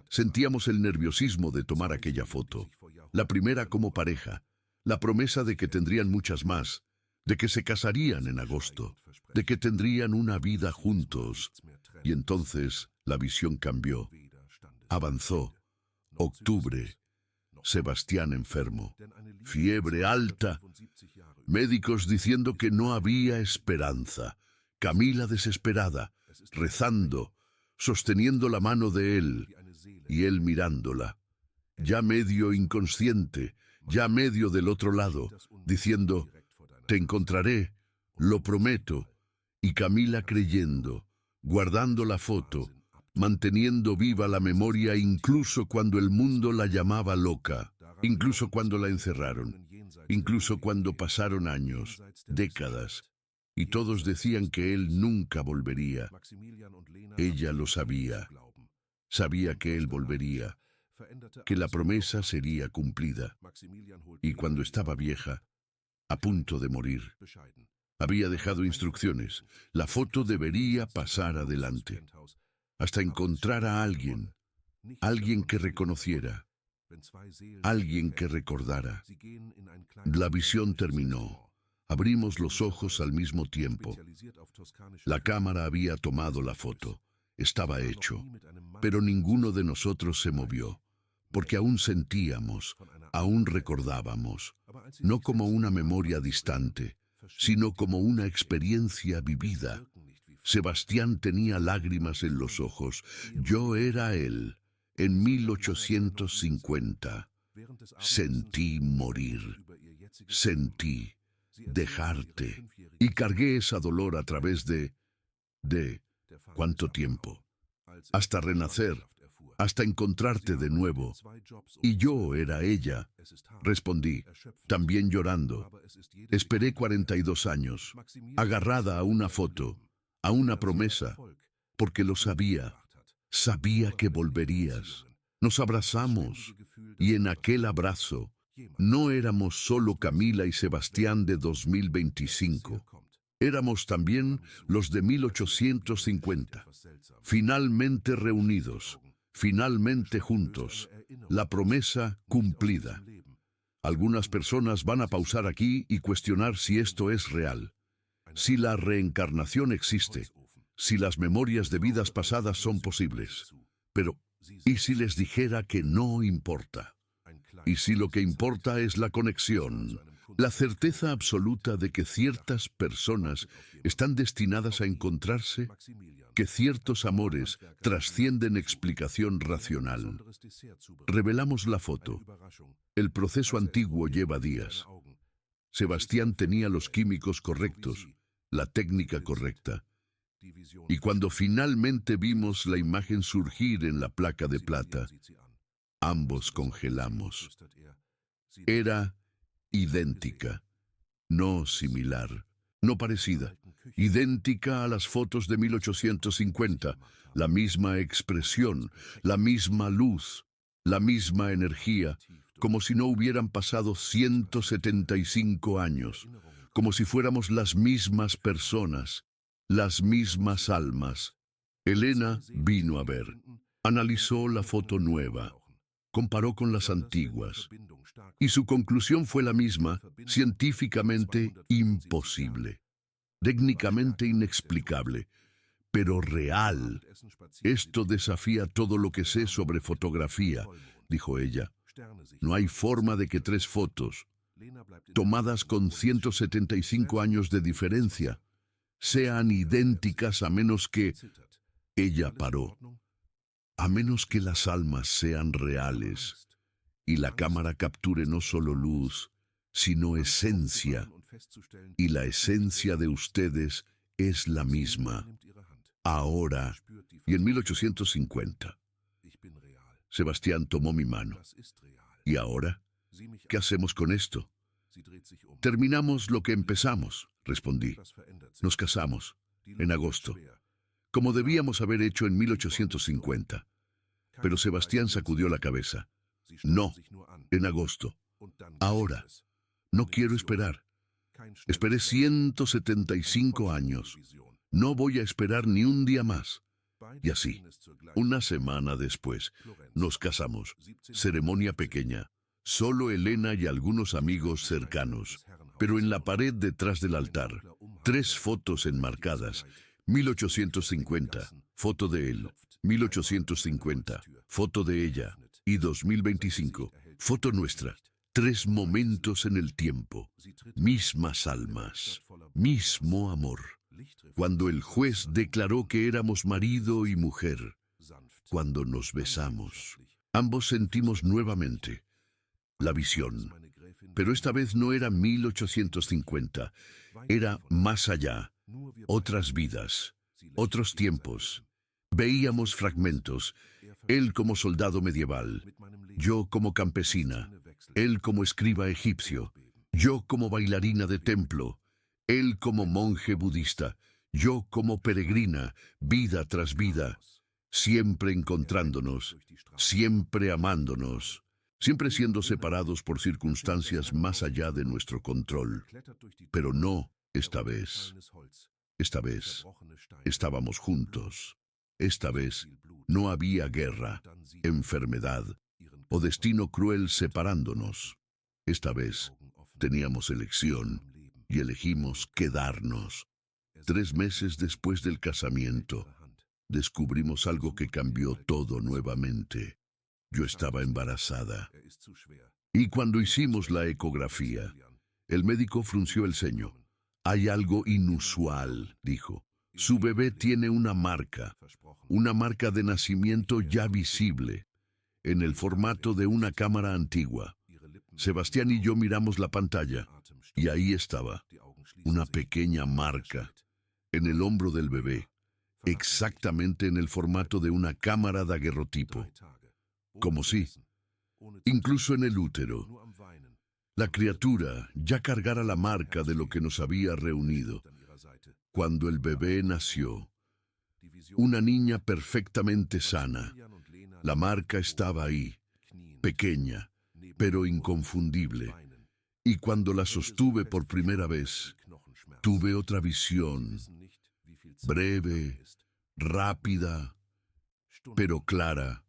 sentíamos el nerviosismo de tomar aquella foto, la primera como pareja, la promesa de que tendrían muchas más, de que se casarían en agosto, de que tendrían una vida juntos. Y entonces la visión cambió, avanzó. Octubre, Sebastián enfermo, fiebre alta, médicos diciendo que no había esperanza, Camila desesperada, rezando, sosteniendo la mano de él, y él mirándola, ya medio inconsciente, ya medio del otro lado, diciendo, «Te encontraré, lo prometo», y Camila creyendo, guardando la foto, manteniendo viva la memoria incluso cuando el mundo la llamaba loca. incluso cuando la encerraron, incluso cuando pasaron años, décadas, y todos decían que él nunca volvería. Ella lo sabía, sabía que él volvería, que la promesa sería cumplida. Y cuando estaba vieja, a punto de morir, había dejado instrucciones. La foto debería pasar adelante, hasta encontrar a alguien, alguien que reconociera, alguien que recordara. La visión terminó. Abrimos los ojos al mismo tiempo. La cámara había tomado la foto. Estaba hecho. Pero ninguno de nosotros se movió, porque aún sentíamos, aún recordábamos, no como una memoria distante, sino como una experiencia vivida. Sebastián tenía lágrimas en los ojos. Yo era él, en 1850. Sentí morir. Sentí dejarte. Y cargué esa dolor a través de ¿cuánto tiempo? Hasta renacer, hasta encontrarte de nuevo. Y yo era ella. Respondí, también llorando. Esperé 42 años, agarrada a una foto, a una promesa, porque lo sabía. Sabía que volverías. Nos abrazamos, y en aquel abrazo no éramos solo Camila y Sebastián de 2025. Éramos también los de 1850. Finalmente reunidos, finalmente juntos. La promesa cumplida. Algunas personas van a pausar aquí y cuestionar si esto es real, si la reencarnación existe, si las memorias de vidas pasadas son posibles. Pero, ¿y si les dijera que no importa? ¿Y si lo que importa es la conexión, la certeza absoluta de que ciertas personas están destinadas a encontrarse, que ciertos amores trascienden explicación racional? Revelamos la foto. El proceso antiguo lleva días. Sebastián tenía los químicos correctos, la técnica correcta. Y cuando finalmente vimos la imagen surgir en la placa de plata, ambos congelamos. Era idéntica, no similar, no parecida, idéntica a las fotos de 1850, la misma expresión, la misma luz, la misma energía, como si no hubieran pasado 175 años, como si fuéramos las mismas personas, las mismas almas. Elena vino a ver, analizó la foto nueva, comparó con las antiguas, y su conclusión fue la misma: científicamente imposible, técnicamente inexplicable, pero real. Esto desafía todo lo que sé sobre fotografía, dijo ella. No hay forma de que tres fotos, tomadas con 175 años de diferencia, sean idénticas a menos que... Ella paró. A menos que las almas sean reales y la cámara capture no solo luz, sino esencia, y la esencia de ustedes es la misma, ahora y en 1850. Sebastián tomó mi mano. ¿Y ahora? ¿Qué hacemos con esto? Terminamos lo que empezamos, respondí. Nos casamos, en agosto, como debíamos haber hecho en 1850. Pero Sebastián sacudió la cabeza. No, en agosto. Ahora. No quiero esperar. Esperé 175 años. No voy a esperar ni un día más. Y así, una semana después, nos casamos. Ceremonia pequeña. Solo Elena y algunos amigos cercanos. Pero en la pared detrás del altar, 3 fotos enmarcadas. 1850, foto de él. 1850, foto de ella. Y 2025, foto nuestra. 3 momentos en el tiempo. Mismas almas. Mismo amor. Cuando el juez declaró que éramos marido y mujer. Cuando nos besamos. Ambos sentimos nuevamente la visión. Pero esta vez no era 1850. Era más allá. Otras vidas, otros tiempos. Veíamos fragmentos, él como soldado medieval, yo como campesina. Él como escriba egipcio, yo como bailarina de templo, él como monje budista, yo como peregrina, vida tras vida, siempre encontrándonos, siempre amándonos, siempre siendo separados por circunstancias más allá de nuestro control. Pero no esta vez. Esta vez estábamos juntos. Esta vez no había guerra, enfermedad o destino cruel separándonos. Esta vez teníamos elección y elegimos quedarnos. 3 meses después del casamiento, descubrimos algo que cambió todo nuevamente. Yo estaba embarazada. Y cuando hicimos la ecografía, el médico frunció el ceño. Hay algo inusual, dijo. Su bebé tiene una marca de nacimiento ya visible, en el formato de una cámara antigua. Sebastián y yo miramos la pantalla, y ahí estaba, una pequeña marca, en el hombro del bebé, exactamente en el formato de una cámara daguerrotipo. Como si, incluso en el útero, la criatura ya cargara la marca de lo que nos había reunido. Cuando el bebé nació, una niña perfectamente sana, la marca estaba ahí, pequeña, pero inconfundible. Y cuando la sostuve por primera vez, tuve otra visión, breve, rápida, pero clara.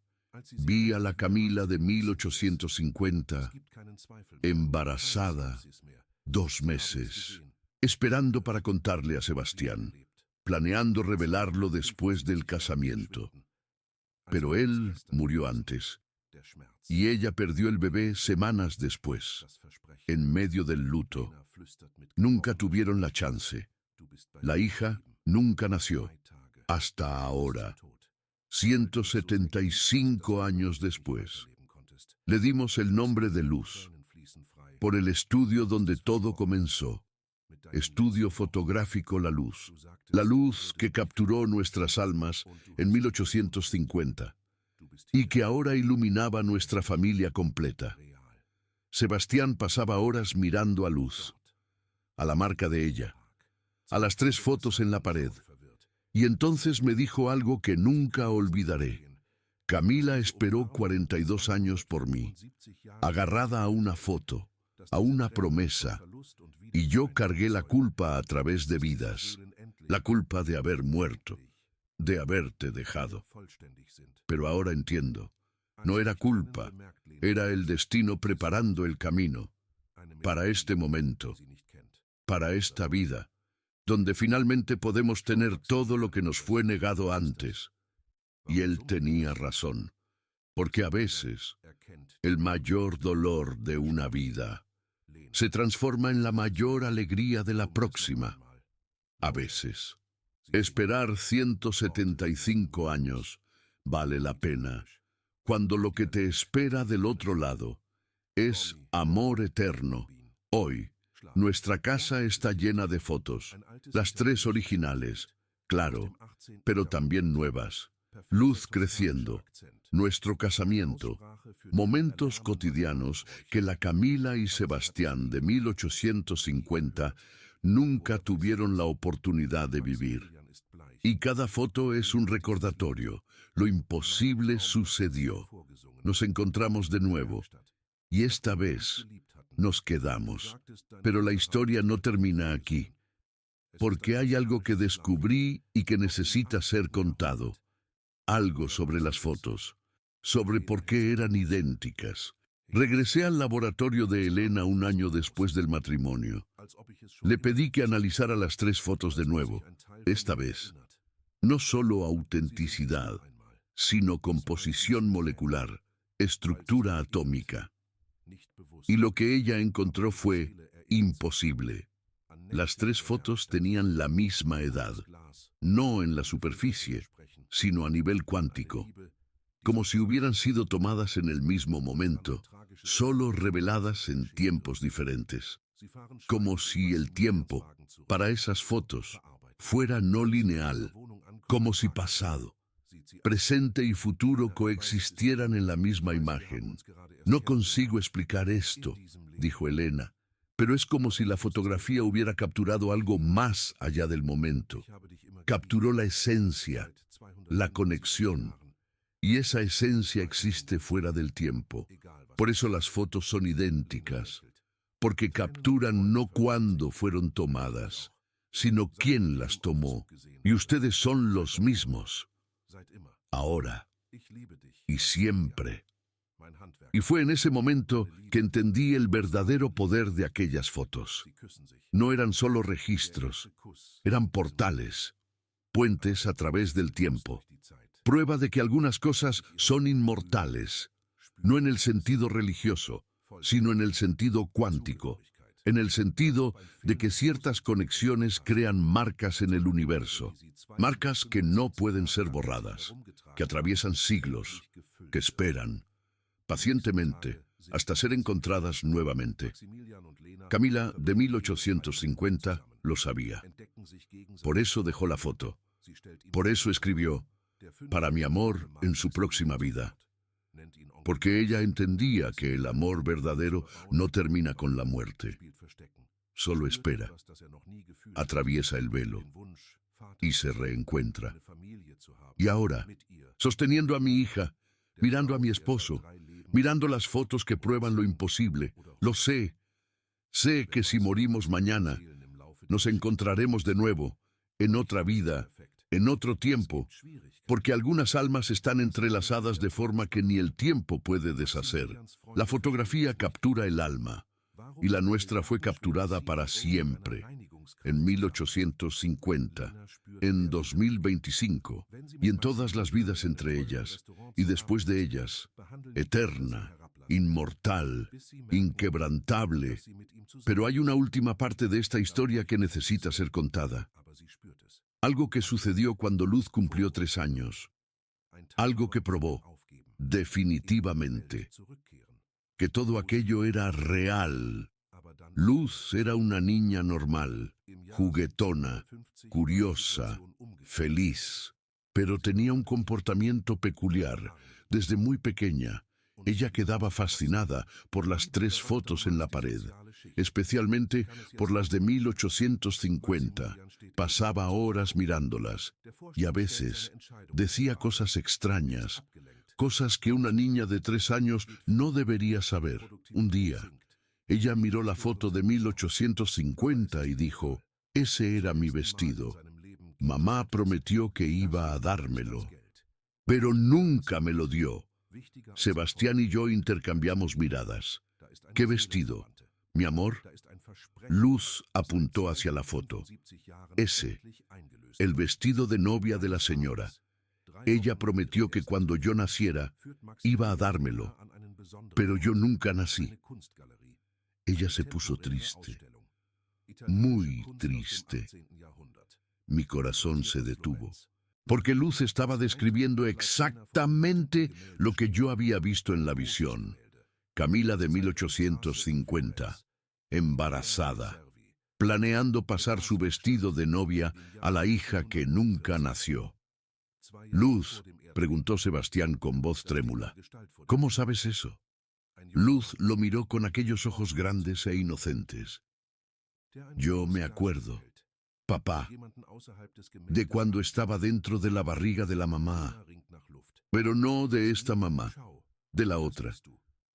Vi a la Camila de 1850, embarazada, 2 meses, esperando para contarle a Sebastián, planeando revelarlo después del casamiento. Pero él murió antes, y ella perdió el bebé semanas después, en medio del luto. Nunca tuvieron la chance. La hija nunca nació, hasta ahora. 175 años después, le dimos el nombre de Luz, por el estudio donde todo comenzó, estudio fotográfico La luz que capturó nuestras almas en 1850 y que ahora iluminaba nuestra familia completa. Sebastián pasaba horas mirando a Luz, a la marca de ella, a las 3 fotos en la pared. Y entonces me dijo algo que nunca olvidaré. Camila esperó 42 años por mí, agarrada a una foto, a una promesa, y yo cargué la culpa a través de vidas, la culpa de haber muerto, de haberte dejado. Pero ahora entiendo, no era culpa, era el destino preparando el camino para este momento, para esta vida, donde finalmente podemos tener todo lo que nos fue negado antes. Y él tenía razón, porque a veces el mayor dolor de una vida se transforma en la mayor alegría de la próxima. A veces, esperar 175 años vale la pena, cuando lo que te espera del otro lado es amor eterno. Hoy, nuestra casa está llena de fotos, las 3 originales, claro, pero también nuevas. Luz creciendo, nuestro casamiento, momentos cotidianos que la Camila y Sebastián de 1850 nunca tuvieron la oportunidad de vivir. Y cada foto es un recordatorio, lo imposible sucedió. Nos encontramos de nuevo, y esta vez nos quedamos. Pero la historia no termina aquí, porque hay algo que descubrí y que necesita ser contado. Algo sobre las fotos, sobre por qué eran idénticas. Regresé al laboratorio de Elena un año después del matrimonio. Le pedí que analizara las 3 fotos de nuevo, esta vez. No solo autenticidad, sino composición molecular, estructura atómica. Y lo que ella encontró fue imposible. Las 3 fotos tenían la misma edad, no en la superficie, sino a nivel cuántico, como si hubieran sido tomadas en el mismo momento, solo reveladas en tiempos diferentes. Como si el tiempo, para esas fotos, fuera no lineal, como si pasado, presente y futuro coexistieran en la misma imagen. No consigo explicar esto, dijo Elena, pero es como si la fotografía hubiera capturado algo más allá del momento. Capturó la esencia, la conexión, y esa esencia existe fuera del tiempo. Por eso las fotos son idénticas, porque capturan no cuándo fueron tomadas, sino quién las tomó, y ustedes son los mismos, ahora y siempre. Y fue en ese momento que entendí el verdadero poder de aquellas fotos. No eran solo registros, eran portales, puentes a través del tiempo. Prueba de que algunas cosas son inmortales, no en el sentido religioso, sino en el sentido cuántico, en el sentido de que ciertas conexiones crean marcas en el universo, marcas que no pueden ser borradas, que atraviesan siglos, que esperan pacientemente hasta ser encontradas nuevamente. Camila, de 1850, lo sabía. Por eso dejó la foto. Por eso escribió, para mi amor en su próxima vida. Porque ella entendía que el amor verdadero no termina con la muerte. Solo espera, atraviesa el velo y se reencuentra. Y ahora, sosteniendo a mi hija, mirando a mi esposo, mirando las fotos que prueban lo imposible, lo sé. Sé que si morimos mañana, nos encontraremos de nuevo, en otra vida, en otro tiempo, porque algunas almas están entrelazadas de forma que ni el tiempo puede deshacer. La fotografía captura el alma, y la nuestra fue capturada para siempre, en 1850, en 2025, y en todas las vidas entre ellas, y después de ellas, eterna, inmortal, inquebrantable. Pero hay una última parte de esta historia que necesita ser contada. Algo que sucedió cuando Luz cumplió 3 años. Algo que probó, definitivamente, que todo aquello era real. Luz era una niña normal, juguetona, curiosa, feliz, pero tenía un comportamiento peculiar. Desde muy pequeña, ella quedaba fascinada por las 3 fotos en la pared, especialmente por las de 1850. Pasaba horas mirándolas y a veces decía cosas extrañas, cosas que una niña de 3 años no debería saber. Un día, ella miró la foto de 1850 y dijo, ese era mi vestido. Mamá prometió que iba a dármelo, pero nunca me lo dio. Sebastián y yo intercambiamos miradas. ¿Qué vestido? ¿Mi amor? Luz apuntó hacia la foto. Ese, el vestido de novia de la señora. Ella prometió que cuando yo naciera, iba a dármelo, pero yo nunca nací. Ella se puso triste, muy triste. Mi corazón se detuvo, porque Luz estaba describiendo exactamente lo que yo había visto en la visión. Camila de 1850, embarazada, planeando pasar su vestido de novia a la hija que nunca nació. Luz, preguntó Sebastián con voz trémula, ¿cómo sabes eso? Luz lo miró con aquellos ojos grandes e inocentes. Yo me acuerdo, papá, de cuando estaba dentro de la barriga de la mamá, pero no de esta mamá, de la otra.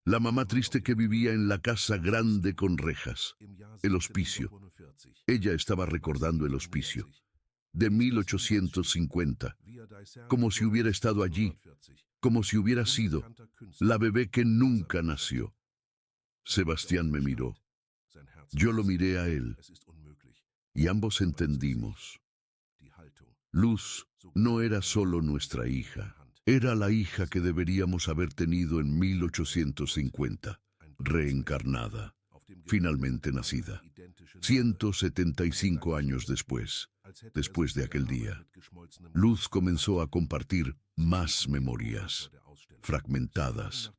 La mamá triste que vivía en la casa grande con rejas, el hospicio. Ella estaba recordando el hospicio, de 1850, como si hubiera estado allí, como si hubiera sido la bebé que nunca nació. Sebastián me miró. Yo lo miré a él, y ambos entendimos. Luz no era solo nuestra hija, era la hija que deberíamos haber tenido en 1850, reencarnada, finalmente nacida, 175 años después de aquel día. Luz comenzó a compartir más memorias, fragmentadas,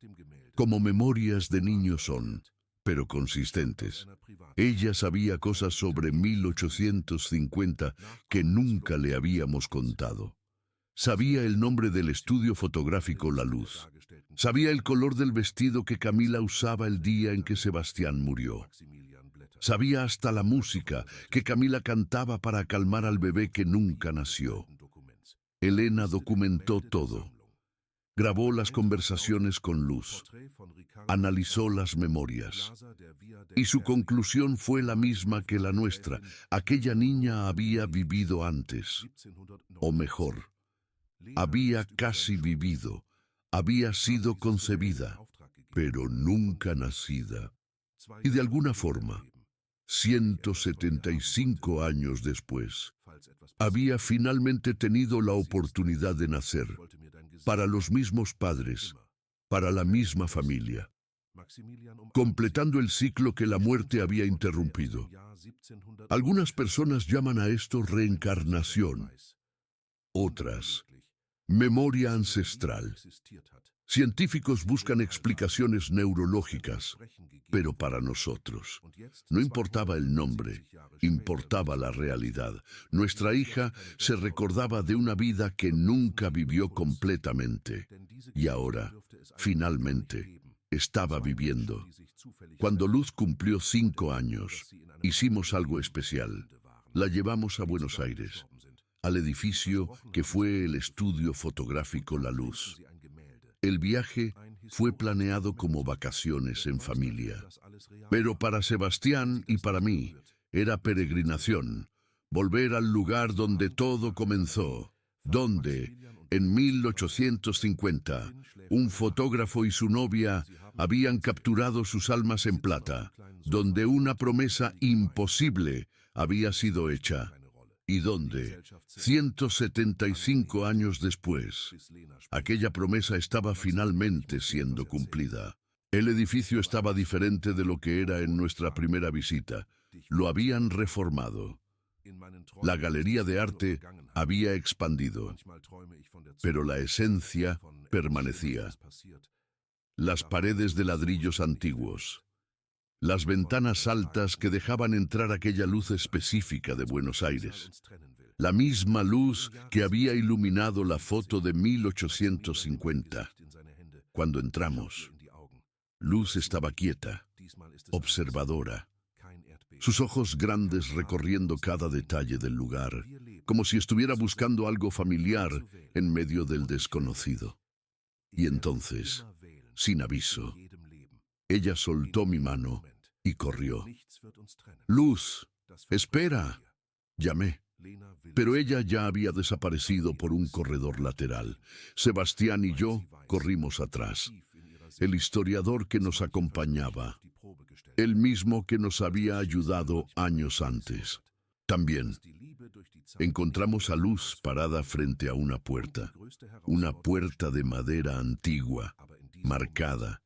como memorias de niños son, pero consistentes. Ella sabía cosas sobre 1850 que nunca le habíamos contado. Sabía el nombre del estudio fotográfico La Luz. Sabía el color del vestido que Camila usaba el día en que Sebastián murió. Sabía hasta la música que Camila cantaba para calmar al bebé que nunca nació. Elena documentó todo. Grabó las conversaciones con Luz. Analizó las memorias. Y su conclusión fue la misma que la nuestra. Aquella niña había vivido antes. O mejor, había casi vivido. Había sido concebida, pero nunca nacida. Y de alguna forma, 175 años después, había finalmente tenido la oportunidad de nacer, para los mismos padres, para la misma familia, completando el ciclo que la muerte había interrumpido. Algunas personas llaman a esto reencarnación, otras, memoria ancestral. Científicos buscan explicaciones neurológicas, pero para nosotros no importaba el nombre, importaba la realidad. Nuestra hija se recordaba de una vida que nunca vivió completamente y ahora, finalmente, estaba viviendo. Cuando Luz cumplió 5 años, hicimos algo especial. La llevamos a Buenos Aires, al edificio que fue el estudio fotográfico La Luz. El viaje fue planeado como vacaciones en familia, pero para Sebastián y para mí era peregrinación, volver al lugar donde todo comenzó, donde, en 1850, un fotógrafo y su novia habían capturado sus almas en plata, donde una promesa imposible había sido hecha. Y donde, 175 años después, aquella promesa estaba finalmente siendo cumplida. El edificio estaba diferente de lo que era en nuestra primera visita. Lo habían reformado. La galería de arte había expandido, pero la esencia permanecía. Las paredes de ladrillos antiguos, las ventanas altas que dejaban entrar aquella luz específica de Buenos Aires. La misma luz que había iluminado la foto de 1850. Cuando entramos, Luz estaba quieta, observadora. Sus ojos grandes recorriendo cada detalle del lugar, como si estuviera buscando algo familiar en medio del desconocido. Y entonces, sin aviso, ella soltó mi mano y corrió. «Luz, espera», llamé. Pero ella ya había desaparecido por un corredor lateral. Sebastián y yo corrimos atrás. El historiador que nos acompañaba, el mismo que nos había ayudado años antes. También encontramos a Luz parada frente a una puerta de madera antigua, marcada,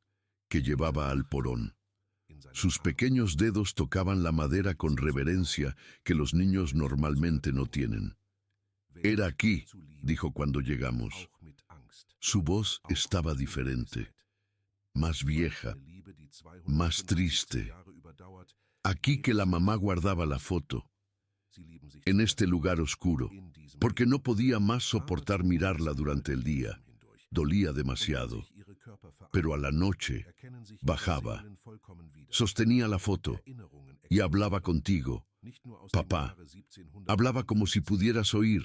que llevaba al porón. Sus pequeños dedos tocaban la madera con reverencia que los niños normalmente no tienen. «Era aquí», dijo cuando llegamos. Su voz estaba diferente, más vieja, más triste. Aquí que la mamá guardaba la foto, en este lugar oscuro, porque no podía más soportar mirarla durante el día. Dolía demasiado. Pero a la noche bajaba, sostenía la foto y hablaba contigo, papá. Hablaba como si pudieras oír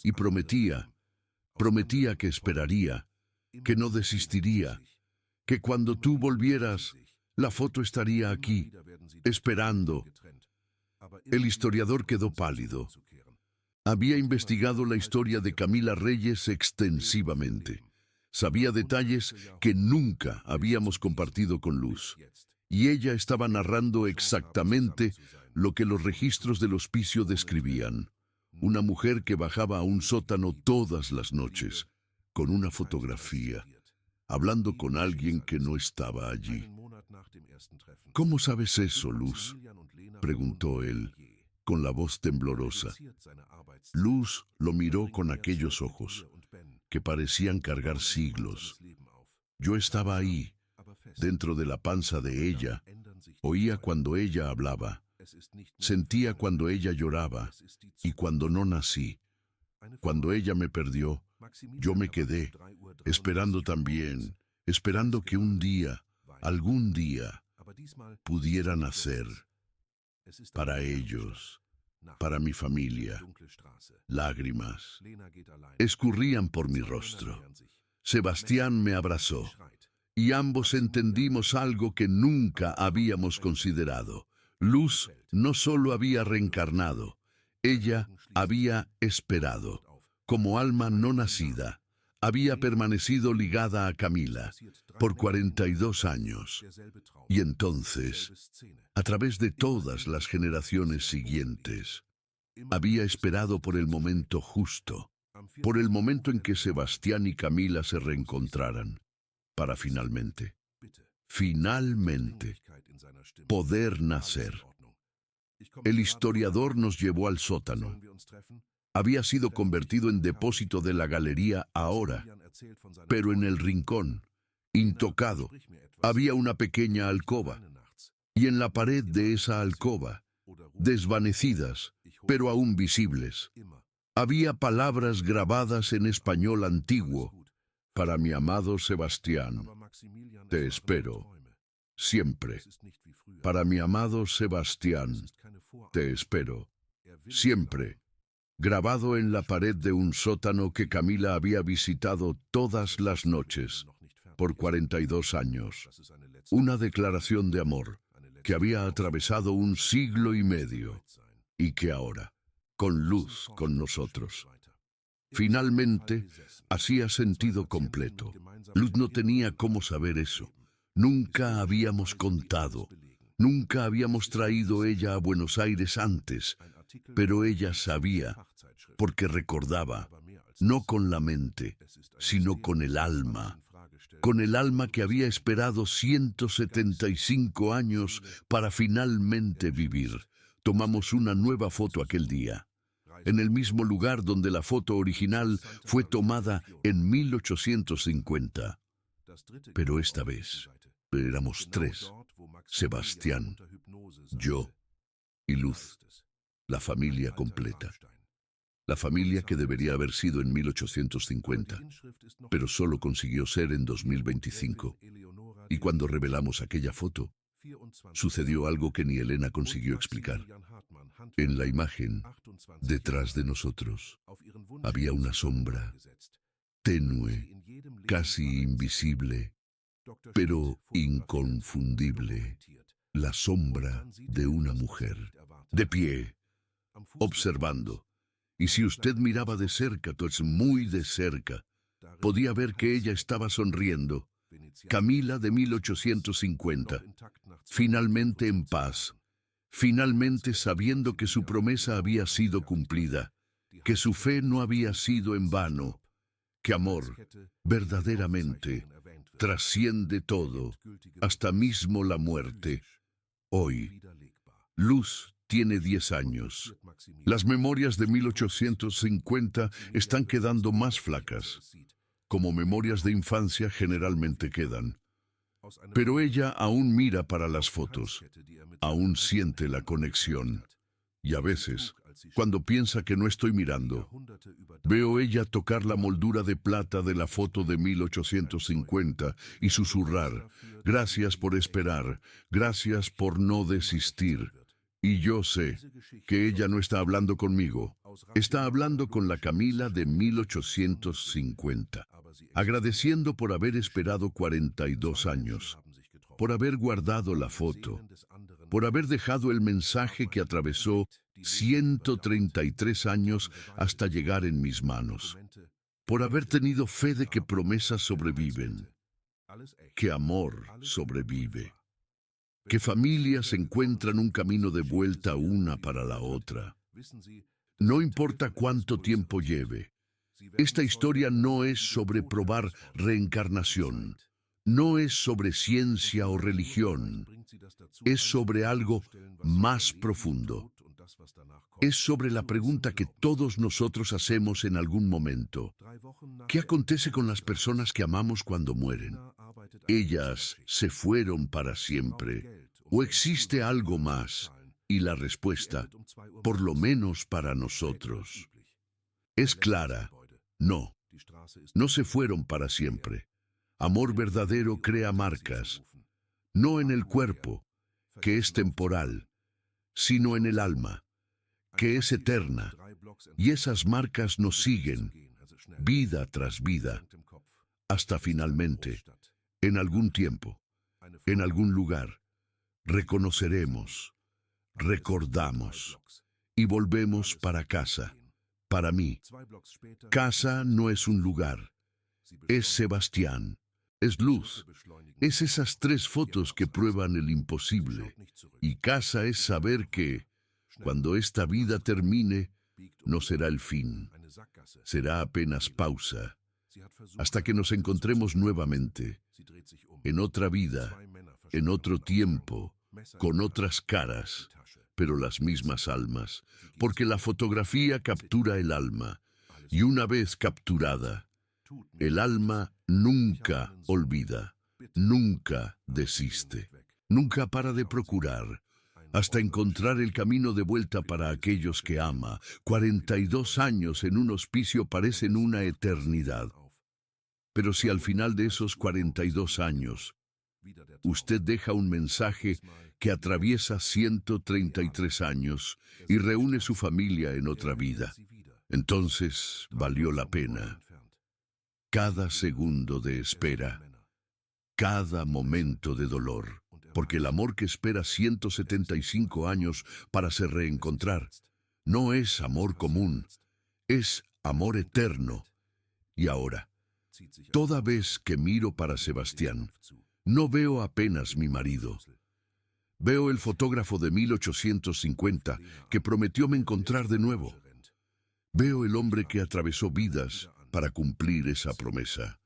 y prometía que esperaría, que no desistiría, que cuando tú volvieras, la foto estaría aquí, esperando. El historiador quedó pálido. Había investigado la historia de Camila Reyes extensivamente. Sabía detalles que nunca habíamos compartido con Luz. Y ella estaba narrando exactamente lo que los registros del hospicio describían. Una mujer que bajaba a un sótano todas las noches, con una fotografía, hablando con alguien que no estaba allí. «¿Cómo sabes eso, Luz?», preguntó él, con la voz temblorosa. Luz lo miró con aquellos ojos, que parecían cargar siglos. Yo estaba ahí, dentro de la panza de ella, oía cuando ella hablaba, sentía cuando ella lloraba y cuando no nací, cuando ella me perdió, Yo me quedé, esperando también, esperando que un día, algún día, pudiera nacer para ellos, para mi familia. Lágrimas escurrían por mi rostro. Sebastián me abrazó y ambos entendimos algo que nunca habíamos considerado. Luz no solo había reencarnado, ella había esperado. Como alma no nacida, había permanecido ligada a Camila por 42 años. Y entonces, a través de todas las generaciones siguientes, había esperado por el momento justo, por el momento en que Sebastián y Camila se reencontraran, para finalmente, poder nacer. El historiador nos llevó al sótano. Había sido convertido en depósito de la galería ahora, pero en el rincón, intocado, había una pequeña alcoba, y en la pared de esa alcoba, desvanecidas, pero aún visibles, había palabras grabadas en español antiguo. Para mi amado Sebastián, te espero, siempre. Para mi amado Sebastián, te espero, siempre. Grabado en la pared de un sótano que Camila había visitado todas las noches, por 42 años. Una declaración de amor que había atravesado un siglo y medio y que ahora, con Luz con nosotros, finalmente hacía sentido completo. Luz no tenía cómo saber eso. Nunca habíamos contado, nunca habíamos traído ella a Buenos Aires antes, pero ella sabía, porque recordaba, no con la mente, sino con el alma que había esperado 175 años para finalmente vivir. Tomamos una nueva foto aquel día, en el mismo lugar donde la foto original fue tomada en 1850. Pero esta vez éramos tres: Sebastián, yo y Luz, la familia completa. La familia que debería haber sido en 1850, pero solo consiguió ser en 2025. Y cuando revelamos aquella foto, sucedió algo que ni Elena consiguió explicar. En la imagen, detrás de nosotros, había una sombra, tenue, casi invisible, pero inconfundible. La sombra de una mujer, de pie, observando. Y si usted miraba de cerca, muy de cerca, podía ver que ella estaba sonriendo. Camila de 1850, finalmente en paz, finalmente sabiendo que su promesa había sido cumplida, que su fe no había sido en vano, que amor, verdaderamente, trasciende todo, hasta mismo la muerte. Hoy, Luz tiene 10 años. Las memorias de 1850 están quedando más flacas, como memorias de infancia generalmente quedan. Pero ella aún mira para las fotos, aún siente la conexión. Y a veces, cuando piensa que no estoy mirando, veo ella tocar la moldura de plata de la foto de 1850 y susurrar: gracias por esperar, gracias por no desistir. Y yo sé que ella no está hablando conmigo, está hablando con la Camila de 1850, agradeciendo por haber esperado 42 años, por haber guardado la foto, por haber dejado el mensaje que atravesó 133 años hasta llegar en mis manos, por haber tenido fe de que promesas sobreviven, que amor sobrevive, que familias encuentran un camino de vuelta una para la otra. No importa cuánto tiempo lleve, esta historia no es sobre probar reencarnación, no es sobre ciencia o religión, es sobre algo más profundo. Es sobre la pregunta que todos nosotros hacemos en algún momento: ¿qué acontece con las personas que amamos cuando mueren? ¿Ellas se fueron para siempre? ¿O existe algo más? Y la respuesta, por lo menos para nosotros, es clara: no. No se fueron para siempre. Amor verdadero crea marcas, no en el cuerpo, que es temporal, sino en el alma, que es eterna. Y esas marcas nos siguen, vida tras vida, hasta finalmente, en algún tiempo, en algún lugar, reconoceremos, recordamos y volvemos para casa. Para mí, casa no es un lugar, es Sebastián, es luz, es esas 3 fotos que prueban el imposible. Y casa es saber que, cuando esta vida termine, no será el fin, será apenas pausa, hasta que nos encontremos nuevamente, en otra vida, en otro tiempo, con otras caras, pero las mismas almas, porque la fotografía captura el alma, y una vez capturada, el alma nunca olvida, nunca desiste, nunca para de procurar, hasta encontrar el camino de vuelta para aquellos que ama. 42 años en un hospicio parecen una eternidad. Pero si al final de esos 42 años, usted deja un mensaje que atraviesa 133 años y reúne su familia en otra vida, entonces valió la pena. Cada segundo de espera, cada momento de dolor, porque el amor que espera 175 años para se reencontrar no es amor común, es amor eterno. Y ahora, toda vez que miro para Sebastián, no veo apenas mi marido. Veo el fotógrafo de 1850 que prometió me encontrar de nuevo. Veo el hombre que atravesó vidas para cumplir esa promesa.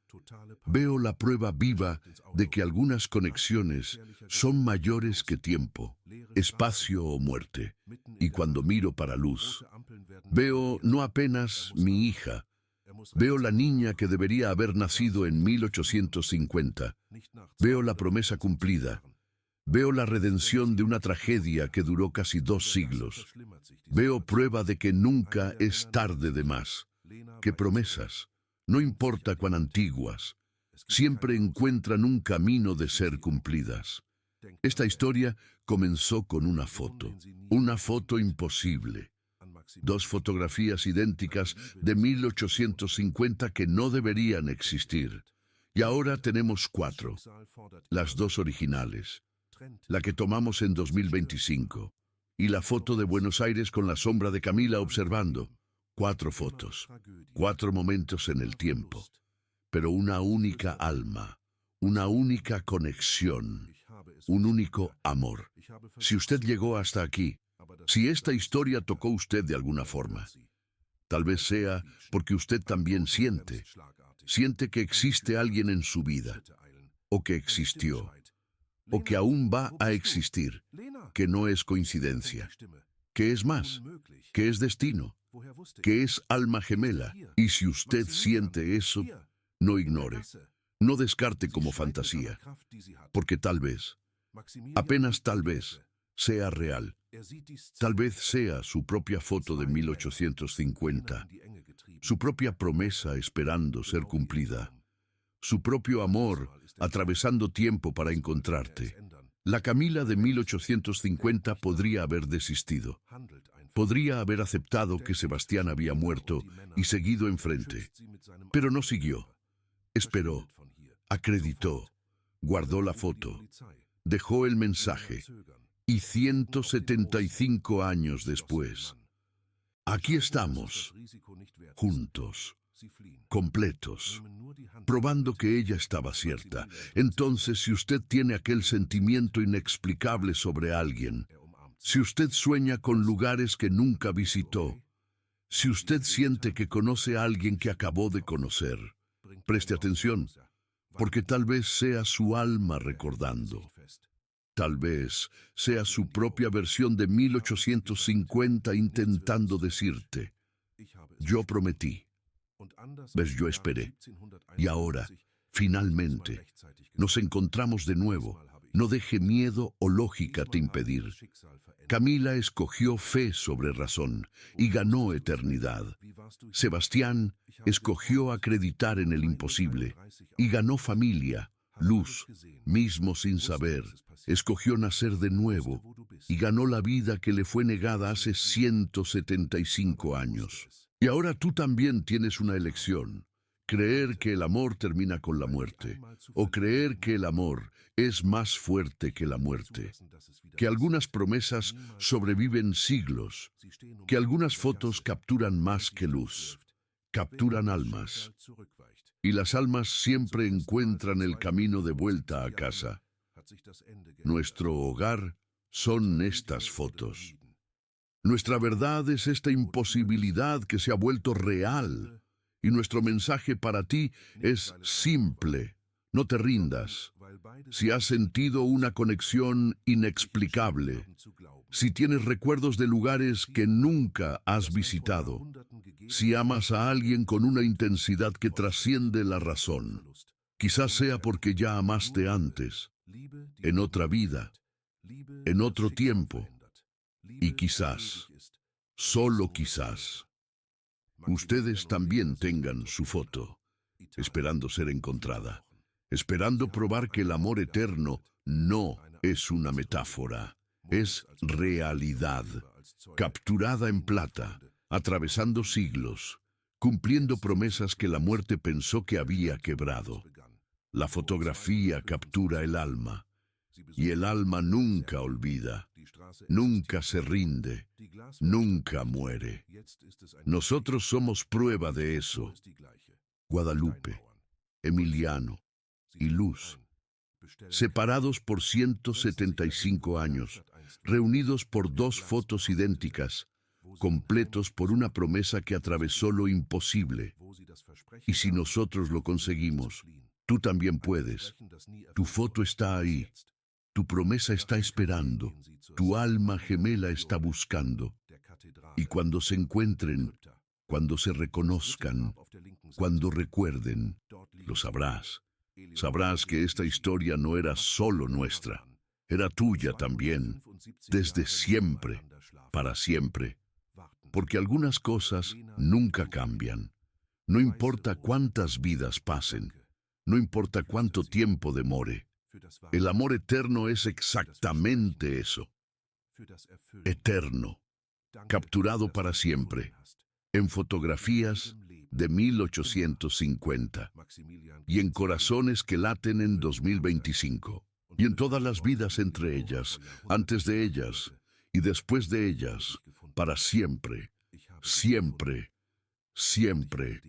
Veo la prueba viva de que algunas conexiones son mayores que tiempo, espacio o muerte. Y cuando miro para luz, veo no apenas mi hija, veo la niña que debería haber nacido en 1850. Veo la promesa cumplida. Veo la redención de una tragedia que duró casi 2 siglos. Veo prueba de que nunca es tarde de más. Que promesas, no importa cuán antiguas, siempre encuentran un camino de ser cumplidas. Esta historia comenzó con una foto imposible. 2 fotografías idénticas de 1850 que no deberían existir. Y ahora tenemos 4, las 2 originales, la que tomamos en 2025, y la foto de Buenos Aires con la sombra de Camila observando. 4 fotos, 4 momentos en el tiempo, pero una única alma, una única conexión, un único amor. Si usted llegó hasta aquí, si esta historia tocó usted de alguna forma, tal vez sea porque usted también siente que existe alguien en su vida, o que existió, o que aún va a existir, que no es coincidencia, que es más, que es destino, que es alma gemela. Y si usted siente eso, no ignore, no descarte como fantasía, porque tal vez, apenas tal vez, sea real. Tal vez sea su propia foto de 1850, su propia promesa esperando ser cumplida, su propio amor atravesando tiempo para encontrarte. La Camila de 1850 podría haber desistido. Podría haber aceptado que Sebastián había muerto y seguido enfrente. Pero no siguió. Esperó, acreditó, guardó la foto, dejó el mensaje. Y 175 años después, aquí estamos, juntos, completos, probando que ella estaba cierta. Entonces, si usted tiene aquel sentimiento inexplicable sobre alguien, si usted sueña con lugares que nunca visitó, si usted siente que conoce a alguien que acabó de conocer, preste atención, porque tal vez sea su alma recordando. Tal vez sea su propia versión de 1850 intentando decirte, yo prometí, ves, yo esperé, y ahora, finalmente, nos encontramos de nuevo. No deje miedo o lógica te impedir. Camila escogió fe sobre razón y ganó eternidad. Sebastián Escogió acreditar en el imposible y ganó familia, luz, mismo sin saber. Escogió nacer de nuevo y ganó la vida que le fue negada hace 175 años. Y ahora tú también tienes una elección: creer que el amor termina con la muerte, o creer que el amor es más fuerte que la muerte, que algunas promesas sobreviven siglos, que algunas fotos capturan más que luz, capturan almas, y las almas siempre encuentran el camino de vuelta a casa. Nuestro hogar son estas fotos. Nuestra verdad es esta imposibilidad que se ha vuelto real. Y nuestro mensaje para ti es simple: no te rindas. Si has sentido una conexión inexplicable, si tienes recuerdos de lugares que nunca has visitado, si amas a alguien con una intensidad que trasciende la razón, quizás sea porque ya amaste antes, en otra vida, en otro tiempo, y quizás, solo quizás, ustedes también tengan su foto, esperando ser encontrada, esperando probar que el amor eterno no es una metáfora, es realidad, capturada en plata, atravesando siglos, cumpliendo promesas que la muerte pensó que había quebrado. La fotografía captura el alma, y el alma nunca olvida, nunca se rinde, nunca muere. Nosotros somos prueba de eso. Guadalupe, Emiliano y Luz, separados por 175 años, reunidos por dos fotos idénticas, completos por una promesa que atravesó lo imposible. Y si nosotros lo conseguimos, tú también puedes. Tu foto está ahí. Tu promesa está esperando, tu alma gemela está buscando. Y cuando se encuentren, cuando se reconozcan, cuando recuerden, lo sabrás. Sabrás que esta historia no era solo nuestra, era tuya también, desde siempre, para siempre. Porque algunas cosas nunca cambian. No importa cuántas vidas pasen, no importa cuánto tiempo demore. El amor eterno es exactamente eso, eterno, capturado para siempre, en fotografías de 1850 y en corazones que laten en 2025, y en todas las vidas entre ellas, antes de ellas y después de ellas, para siempre, siempre, siempre.